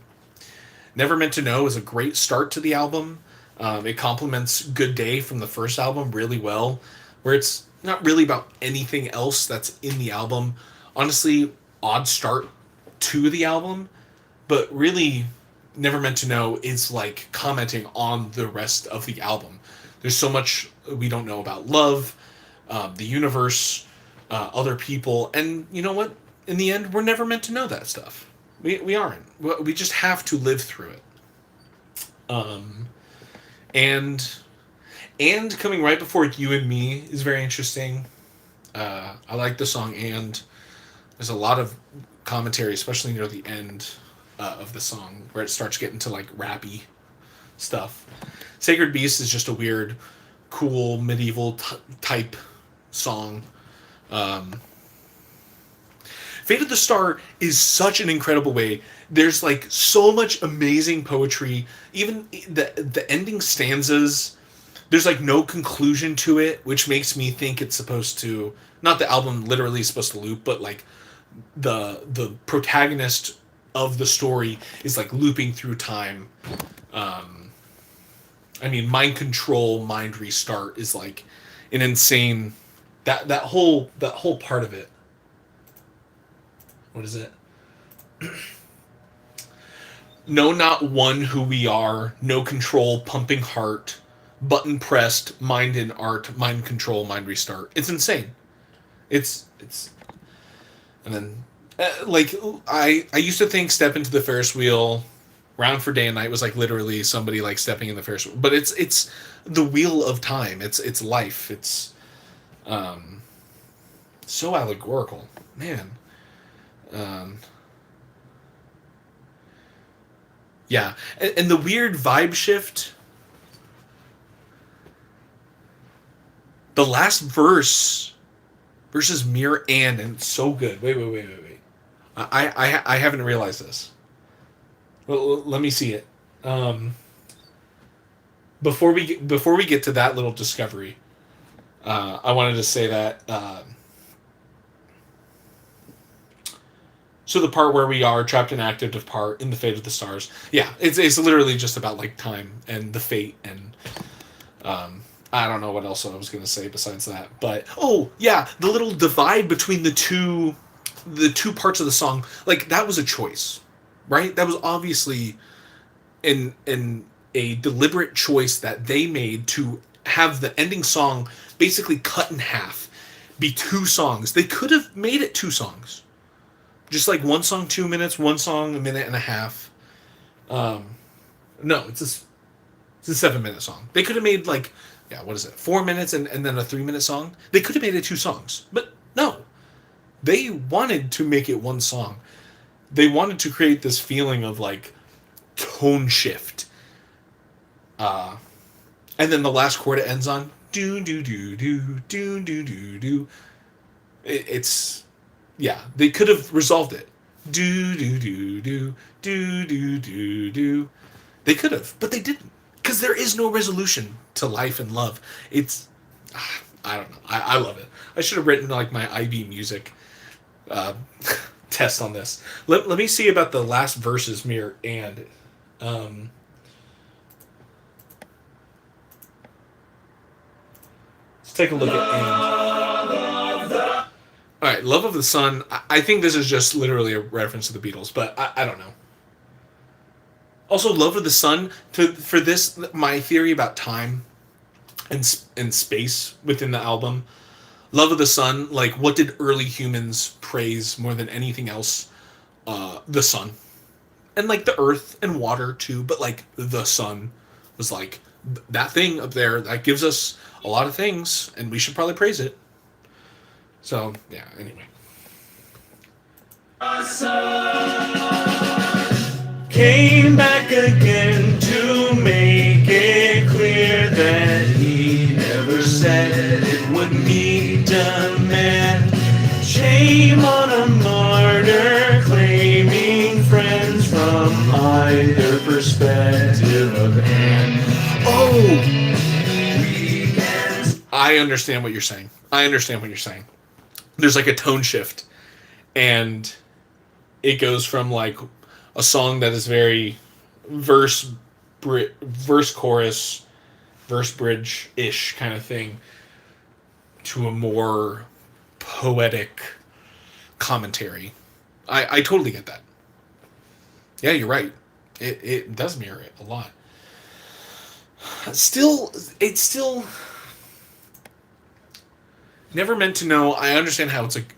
Never Meant to Know is a great start to the album. It complements Good Day from the first album really well, where it's not really about anything else that's in the album. Honestly, odd start to the album, but really, Never Meant to Know is like commenting on the rest of the album. There's so much we don't know about love, the universe, other people, and you know what? In the end, we're never meant to know that stuff. We aren't. We just have to live through it. Um, and coming right before You and Me is very interesting. I like the song and there's a lot of commentary, especially near the end of the song, where it starts getting to like rappy stuff. Sacred Beast is just a weird, cool medieval type song. Um, Fate of the Star is such an incredible way. There's like so much amazing poetry. Even the ending stanzas, there's like no conclusion to it, which makes me think it's supposed to, not the album literally is supposed to loop, but like the protagonist of the story is like looping through time. Um, I mean, mind control, mind restart is like an insane that whole part of it. What is it? No, not one who we are. No control, pumping heart, button pressed, mind in art, mind control, mind restart. It's insane. It's and then like I used to think step into the Ferris wheel, round for day and night was like literally somebody like stepping in the Ferris wheel, but it's the wheel of time. It's life. It's um so allegorical, man. Um, yeah, and the weird vibe shift. The last verse versus Mirror and it's so good. Wait. I haven't realized this. Well, let me see it. Um, before we get to that little discovery, I wanted to say that. So the part where we are trapped in active part in the fate of the stars. Yeah, it's literally just about like time and the fate and I don't know what else I was gonna say besides that. But oh yeah, the little divide between the two parts of the song, like that was a choice, right? That was obviously in a deliberate choice that they made to have the ending song basically cut in half, be two songs. They could have made it two songs, just like one song 2 minutes, one song a minute and a half. Um, no, it's a 7 minute song. They could have made like yeah, what is it, 4 minutes and then a 3 minute song. They could have made it two songs, but no, they wanted to make it one song. They wanted to create this feeling of like tone shift. Uh, and then the last chord it ends on do do do do do do do do. It's yeah, they could have resolved it. Do do do do do do do do. They could have, but they didn't, because there is no resolution to life and love. It's I don't know. I love it. I should have written like my IB music uh, test on this. Let me see about the last verses, Mirror and. Um, let's take a look at and. All right, Love of the Sun. I think this is just literally a reference to the Beatles, but I don't know. Also, Love of the Sun. For this, my theory about time and space within the album. Love of the Sun. Like, what did early humans praise more than anything else? The sun, and like the earth and water too. But like the sun was like that thing up there that gives us a lot of things, and we should probably praise it. So yeah. Anyway. came back again to make it clear that he never said it would meet a man. Shame on a martyr claiming friends from either perspective of Anne. Oh! I understand what you're saying. I understand what you're saying. There's like a tone shift, and it goes from like a song that is very verse chorus, verse bridge ish kind of thing to a more poetic commentary. I totally get that. Yeah, you're right. It does mirror it a lot. It's still never meant to know. I understand how it's like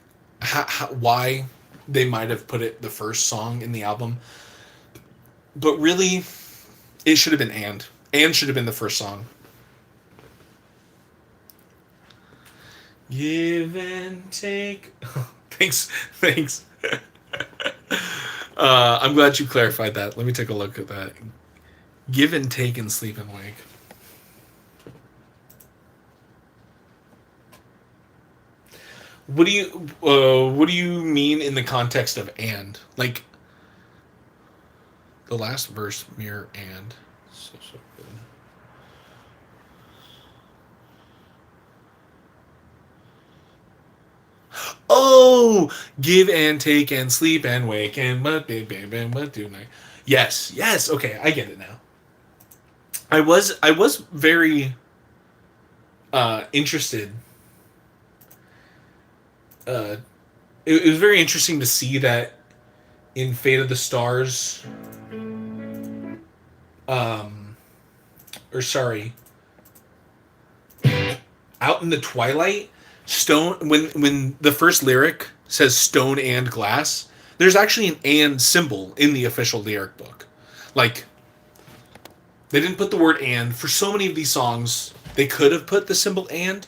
why they might have put it the first song in the album, but really, it should have been "And." "And" should have been the first song. Give and take. Thanks. I'm glad you clarified that. Let me take a look at that. Give and take and sleep and wake. What do you mean in the context of "and"? Like the last verse mirror "and." So good. Oh, give and take and sleep and wake and what do I? Yes. Okay, I get it now. I was very interested. It was very interesting to see that in Fate of the Stars. Or sorry, Out in the Twilight. Stone, when the first lyric says stone and glass, there's actually an "and" symbol in the official lyric book. Like, they didn't put the word "and" for so many of these songs. They could have put the symbol "and,"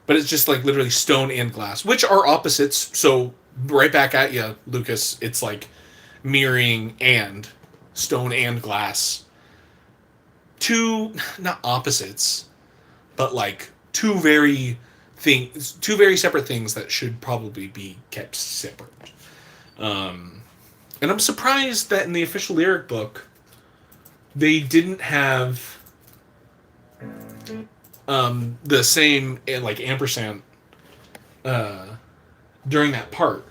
but it's just like literally stone and glass, which are opposites. So right back at you, Lucas. It's like mirroring "and" stone and glass. Two, not opposites, but like two very separate things that should probably be kept separate. And I'm surprised that in the official lyric book they didn't have the same like ampersand during that part.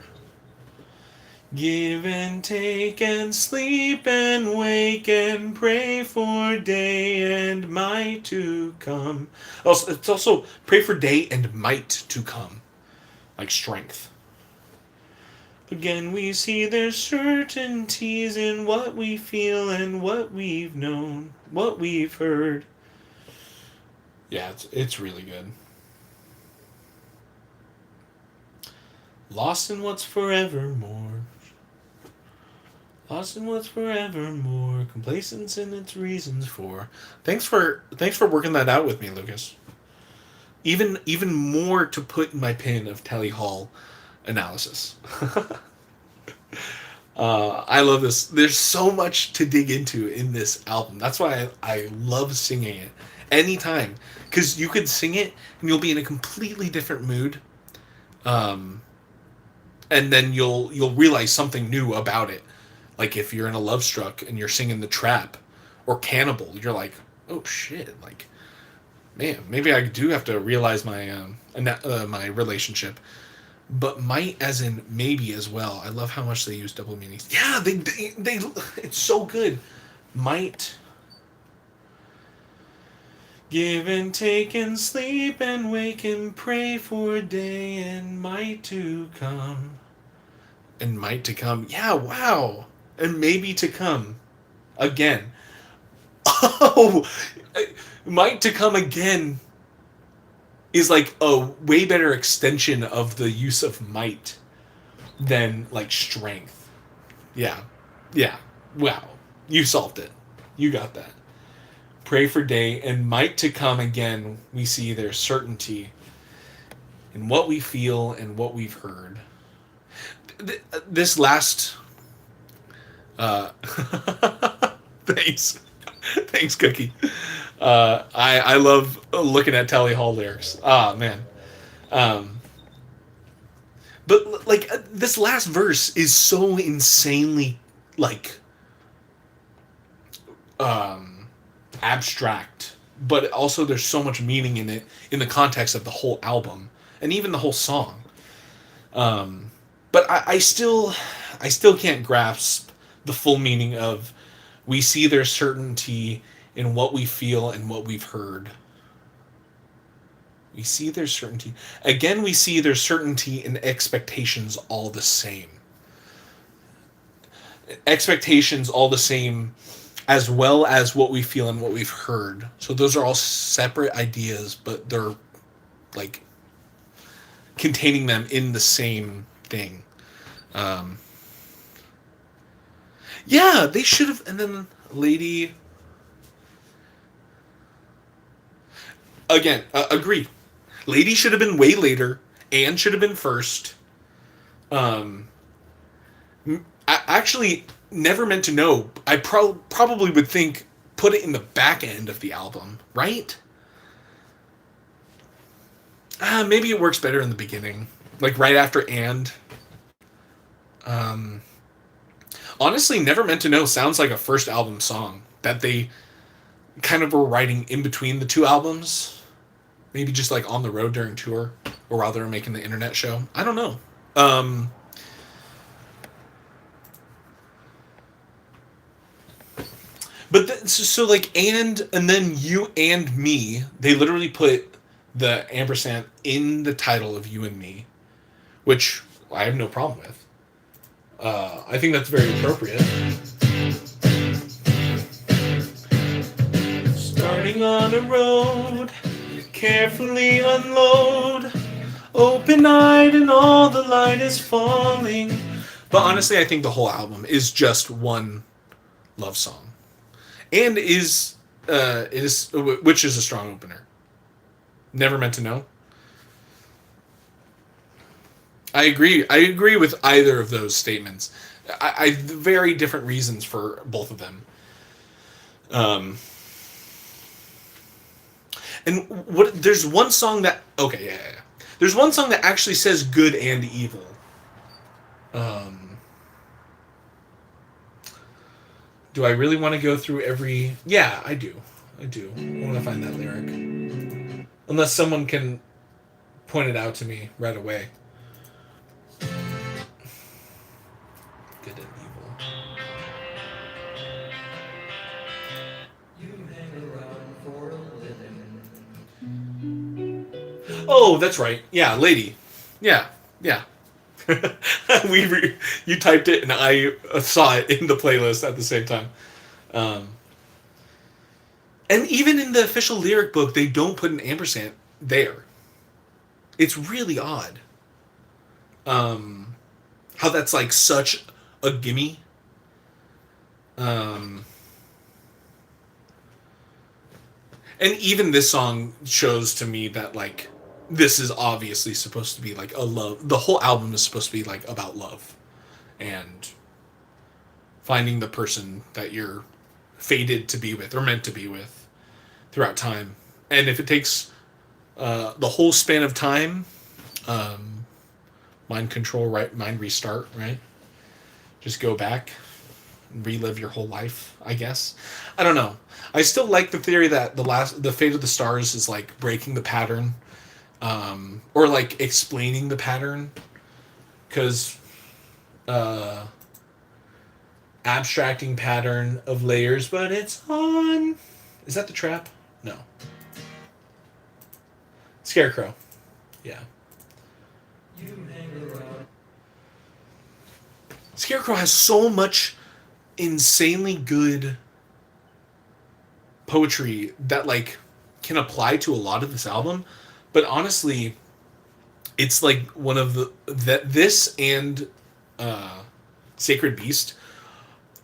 Give and take and sleep and wake and pray for day and might to come. Also, it's also pray for day and might to come, like strength. Again, we see there's certainties in what we feel and what we've known, what we've heard. Yeah, it's really good. Lost in what's forevermore. Lost in what's forevermore. Complacence in its reasons for. Thanks for working that out with me, Lucas. Even more to put in my pin of Telly Hall analysis. I love this. There's so much to dig into in this album. That's why I love singing it anytime, because you could sing it and you'll be in a completely different mood, and then you'll realize something new about it. Like if you're in a Love Struck and you're singing The Trap or Cannibal, you're like, oh shit, like, man, maybe I do have to realize my my relationship. But might as in maybe as well. I love how much they use double meanings. Yeah, they it's so good. Might. Give and take and sleep and wake and pray for day and might to come. And might to come. Yeah, wow. And maybe to come. Again. Oh! Might to come again is like a way better extension of the use of might than like strength. Yeah. Yeah. Wow. You solved it. You got that. Pray for day and might to come again. We see their certainty in what we feel and what we've heard. This last Uh, thanks, thanks, Cookie. I love looking at Tally Hall lyrics. Ah, man. Um, but like this last verse is so insanely like um, abstract, but also there's so much meaning in it in the context of the whole album and even the whole song. But I still can't grasp the full meaning of we see their certainty in what we feel and what we've heard. We see their certainty. Again, we see their certainty and expectations all the same. Expectations all the same, as well as what we feel and what we've heard. So those are all separate ideas, but they're like containing them in the same thing. Um, yeah, they should have. And then Lady. Again, agree. Lady should have been way later. Anne should have been first. Um, actually, never meant to know. I probably would think put it in the back end of the album, right? Maybe it works better in the beginning, like right after and. Um, honestly, never meant to know sounds like a first album song that they kind of were writing in between the two albums. Maybe just like on the road during tour, or while they were making the internet show. I don't know. Um, but so like and then you and me, they literally put the ampersand in the title of You and Me, which I have no problem with. I think that's very appropriate. Starting on a road, carefully unload, open-eyed and all the light is falling. But honestly, I think the whole album is just one love song, and which is a strong opener. Never meant to know. I agree. I agree with either of those statements. I very different reasons for both of them. Um, and what there's one song that okay, yeah. There's one song that actually says good and evil. Um, do I really want to go through every? Yeah, I do. I do. I want to find that lyric. Unless someone can point it out to me right away. Good and evil. Oh, that's right. Yeah, lady. Yeah, yeah. You typed it and I saw it in the playlist at the same time. Um, and even in the official lyric book, they don't put an ampersand there. It's really odd. How that's like such a gimme. Um, and even this song shows to me that like this is obviously supposed to be like a love. The whole album is supposed to be like about love and finding the person that you're fated to be with or meant to be with throughout time. And if it takes the whole span of time, mind control, right? Mind restart, right? Just go back, relive your whole life. I guess. I don't know. I still like the theory that the fate of the stars is like breaking the pattern, or like explaining the pattern, because abstracting pattern of layers, but it's on. Is that the trap? No. Scarecrow. Yeah. Scarecrow has so much insanely good poetry that like can apply to a lot of this album, but honestly, it's like one of the that this and Sacred Beast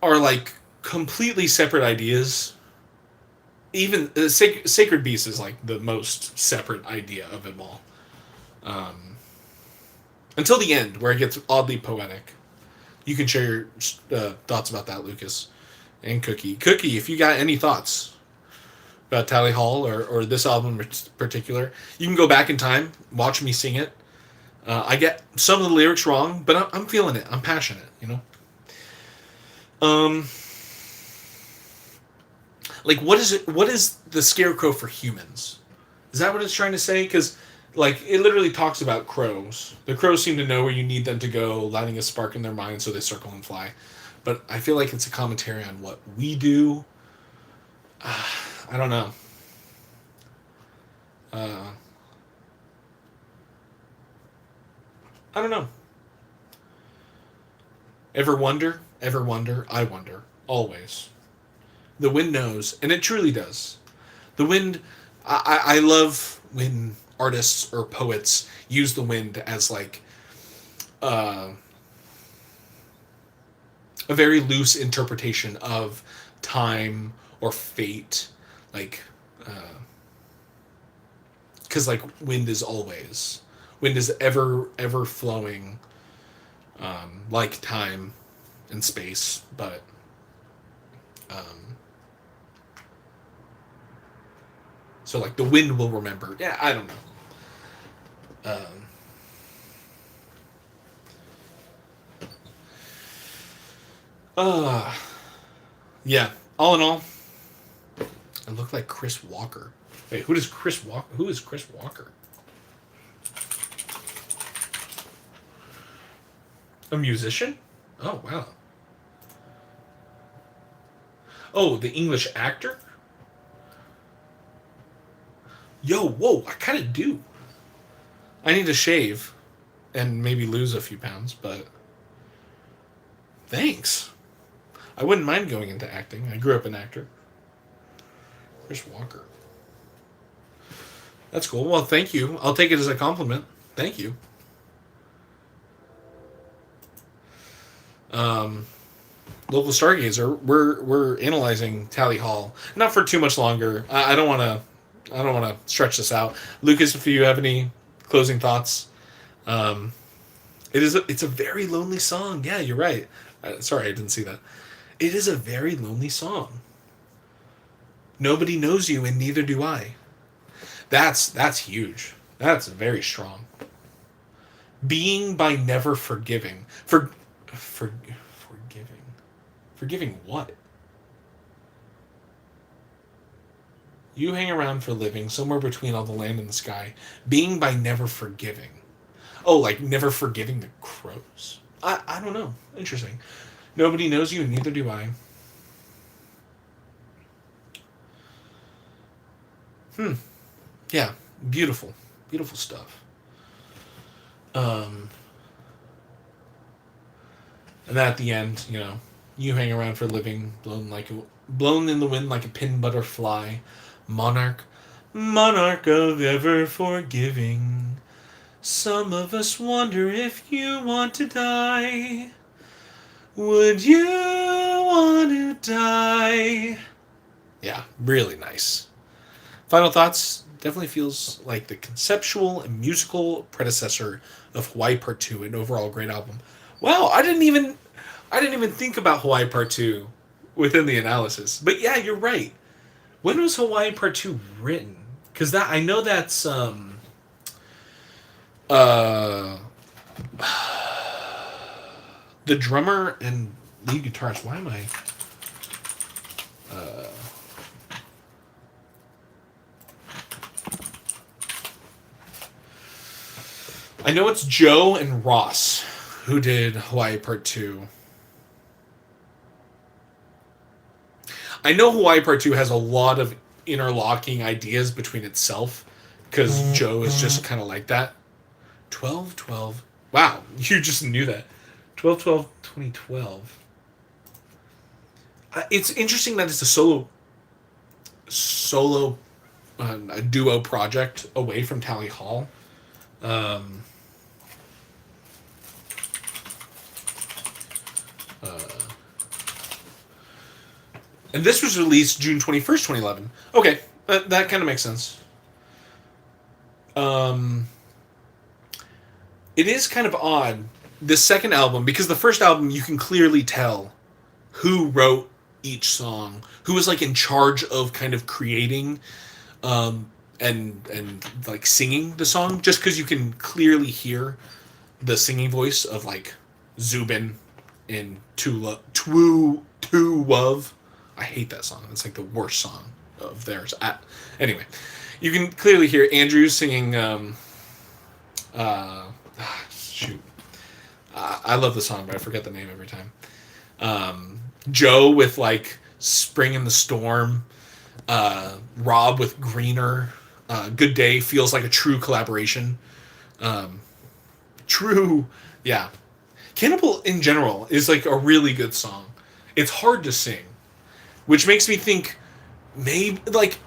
are like completely separate ideas. Even Sacred Beast is like the most separate idea of it all. Until the end, where it gets oddly poetic. You can share your thoughts about that, Lucas and Cookie. Cookie, if you got any thoughts about Tally Hall or this album in particular, you can go back in time, watch me sing it. I get some of the lyrics wrong, but I'm feeling it. I'm passionate, you know. Um, like what is it? What is the Scarecrow for humans? Is that what it's trying to say? Because like it literally talks about crows. The crows seem to know where you need them to go, lighting a spark in their mind, so they circle and fly. But I feel like it's a commentary on what we do. I don't know. Uh, I don't know. Ever wonder? Ever wonder? I wonder. Always. The wind knows, and it truly does. The wind. I love when artists or poets use the wind as like uh, a very loose interpretation of time or fate, like because like wind is always, wind is ever flowing, like time and space, but um, so like the wind will remember. Yeah, I don't know. Um, uh, yeah. All in all, it looked like Chris Walker. Wait, who does Chris Walker? Who is Chris Walker? A musician? Oh wow. Oh, the English actor? Yo, whoa, I kind of do. I need to shave and maybe lose a few pounds, but thanks. I wouldn't mind going into acting. I grew up an actor. Chris Walker. That's cool. Well, thank you. I'll take it as a compliment. Thank you. Um, Local Stargazer, we're analyzing Tally Hall. Not for too much longer. I don't want to. I don't want to stretch this out. Lucas, if you have any closing thoughts, um, it's a very lonely song. Yeah, you're right. Sorry, I didn't see that. It is a very lonely song. Nobody knows you, and neither do I. That's huge. That's very strong. Being by never forgiving. Forgiving. Forgiving what? You hang around for living somewhere between all the land and the sky. Being by never forgiving. Oh, like never forgiving the crows. I don't know. Interesting. Nobody knows you, and neither do I. Hmm. Yeah. Beautiful. Beautiful stuff. Um, and then at the end, you know, you hang around for a living, blown in the wind like a pin butterfly, monarch, monarch of ever forgiving. Some of us wonder if you want to die. Would you want to die? Yeah, really nice. Final thoughts. Definitely feels like the conceptual and musical predecessor of Hawaii Part 2, an overall great album. Wow, I didn't even think about Hawaii Part 2 within the analysis. But yeah, you're right. When was Hawaii Part 2 written? Cuz that I know that's uh the drummer and lead guitarist. Why am I uh I know it's Joe and Ross who did Hawaii Part 2. I know Hawaii Part 2 has a lot of interlocking ideas between itself because Joe is just kind of like that. 12, 12. Wow, you just knew that. 12, 12, 2012. It's interesting that it's a solo, a duo project away from Tally Hall. Um, uh, and this was released June 21st, 2011. Okay, that kind of makes sense. Um, it is kind of odd this second album, because the first album you can clearly tell who wrote each song, who was like in charge of kind of creating and like singing the song, just because you can clearly hear the singing voice of like Zubin in Two Love. I hate that song. It's like the worst song of theirs. Anyway, you can clearly hear Andrew singing. Shoot, I love the song, but I forget the name every time. Joe with like Spring in the Storm. Rob with Greener. Good Day feels like a true collaboration. True, yeah. Cannibal in general is like a really good song. It's hard to sing, which makes me think maybe like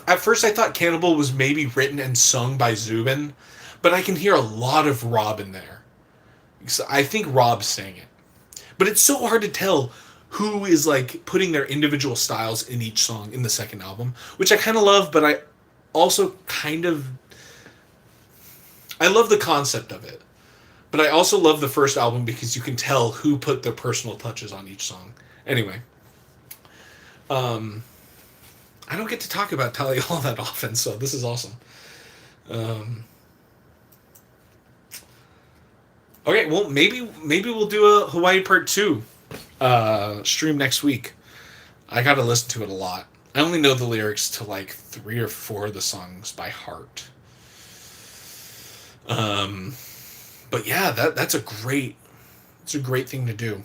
at first I thought Cannibal was maybe written and sung by Zubin, but I can hear a lot of Rob in there. So I think Rob sang it, but it's so hard to tell who is like putting their individual styles in each song in the second album, which I kind of love, but I also kind of I love the concept of it. But I also love the first album because you can tell who put their personal touches on each song. Anyway, I don't get to talk about Tally all that often, so this is awesome. Okay, well maybe we'll do a Hawaii Part 2 stream next week. I gotta listen to it a lot. I only know the lyrics to like 3 or 4 of the songs by heart. But yeah, that's a great thing to do.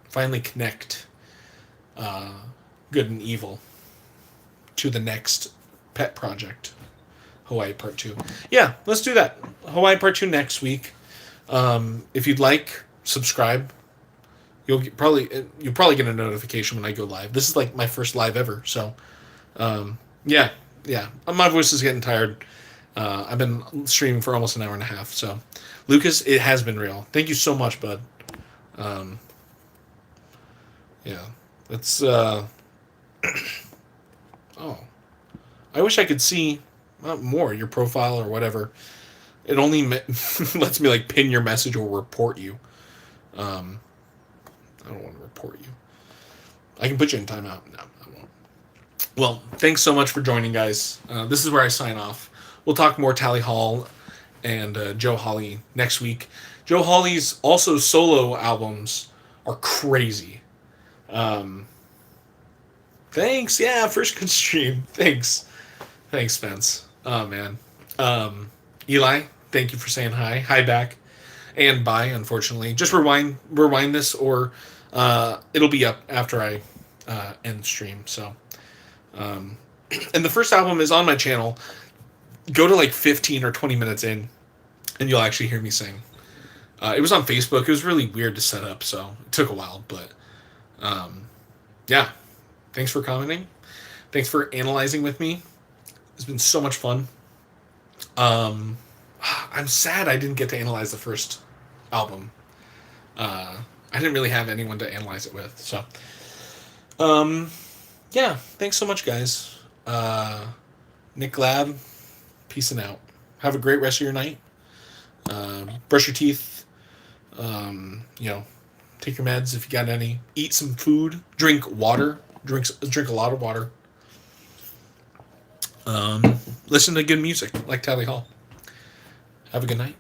Finally connect good and evil to the next pet project, Hawaii Part 2. Yeah, let's do that. Hawaii Part 2 next week. If you'd like, subscribe. You'll probably get a notification when I go live. This is like my first live ever, so yeah. My voice is getting tired. I've been streaming for almost an hour and a half, so Lucas, it has been real. Thank you so much, bud. Yeah, that's oh, I wish I could see more your profile or whatever. It only lets me like pin your message or report you. I don't want to report you. I can put you in timeout. No, I won't. Well, thanks so much for joining, guys. This is where I sign off. We'll talk more Tally Hall and Joe Hawley next week. Joe Hawley's also solo albums are crazy. Thanks. Yeah, first good stream. Thanks, Spence. Oh, man. Eli, thank you for saying hi. Hi back. And bye, unfortunately. Just rewind this, or it'll be up after I end stream. So, and the first album is on my channel. Go to like 15 or 20 minutes in, and you'll actually hear me sing. It was on Facebook. It was really weird to set up, so it took a while. But yeah, thanks for commenting. Thanks for analyzing with me. It's been so much fun. I'm sad I didn't get to analyze the first album. I didn't really have anyone to analyze it with. So, yeah, thanks so much, guys. Nick Glaab, peacing out. Have a great rest of your night. Brush your teeth. Take your meds if you got any. Eat some food. Drink water. Drink a lot of water. Listen to good music like Tally Hall. Have a good night.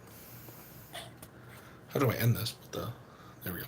How do I end this? There we go.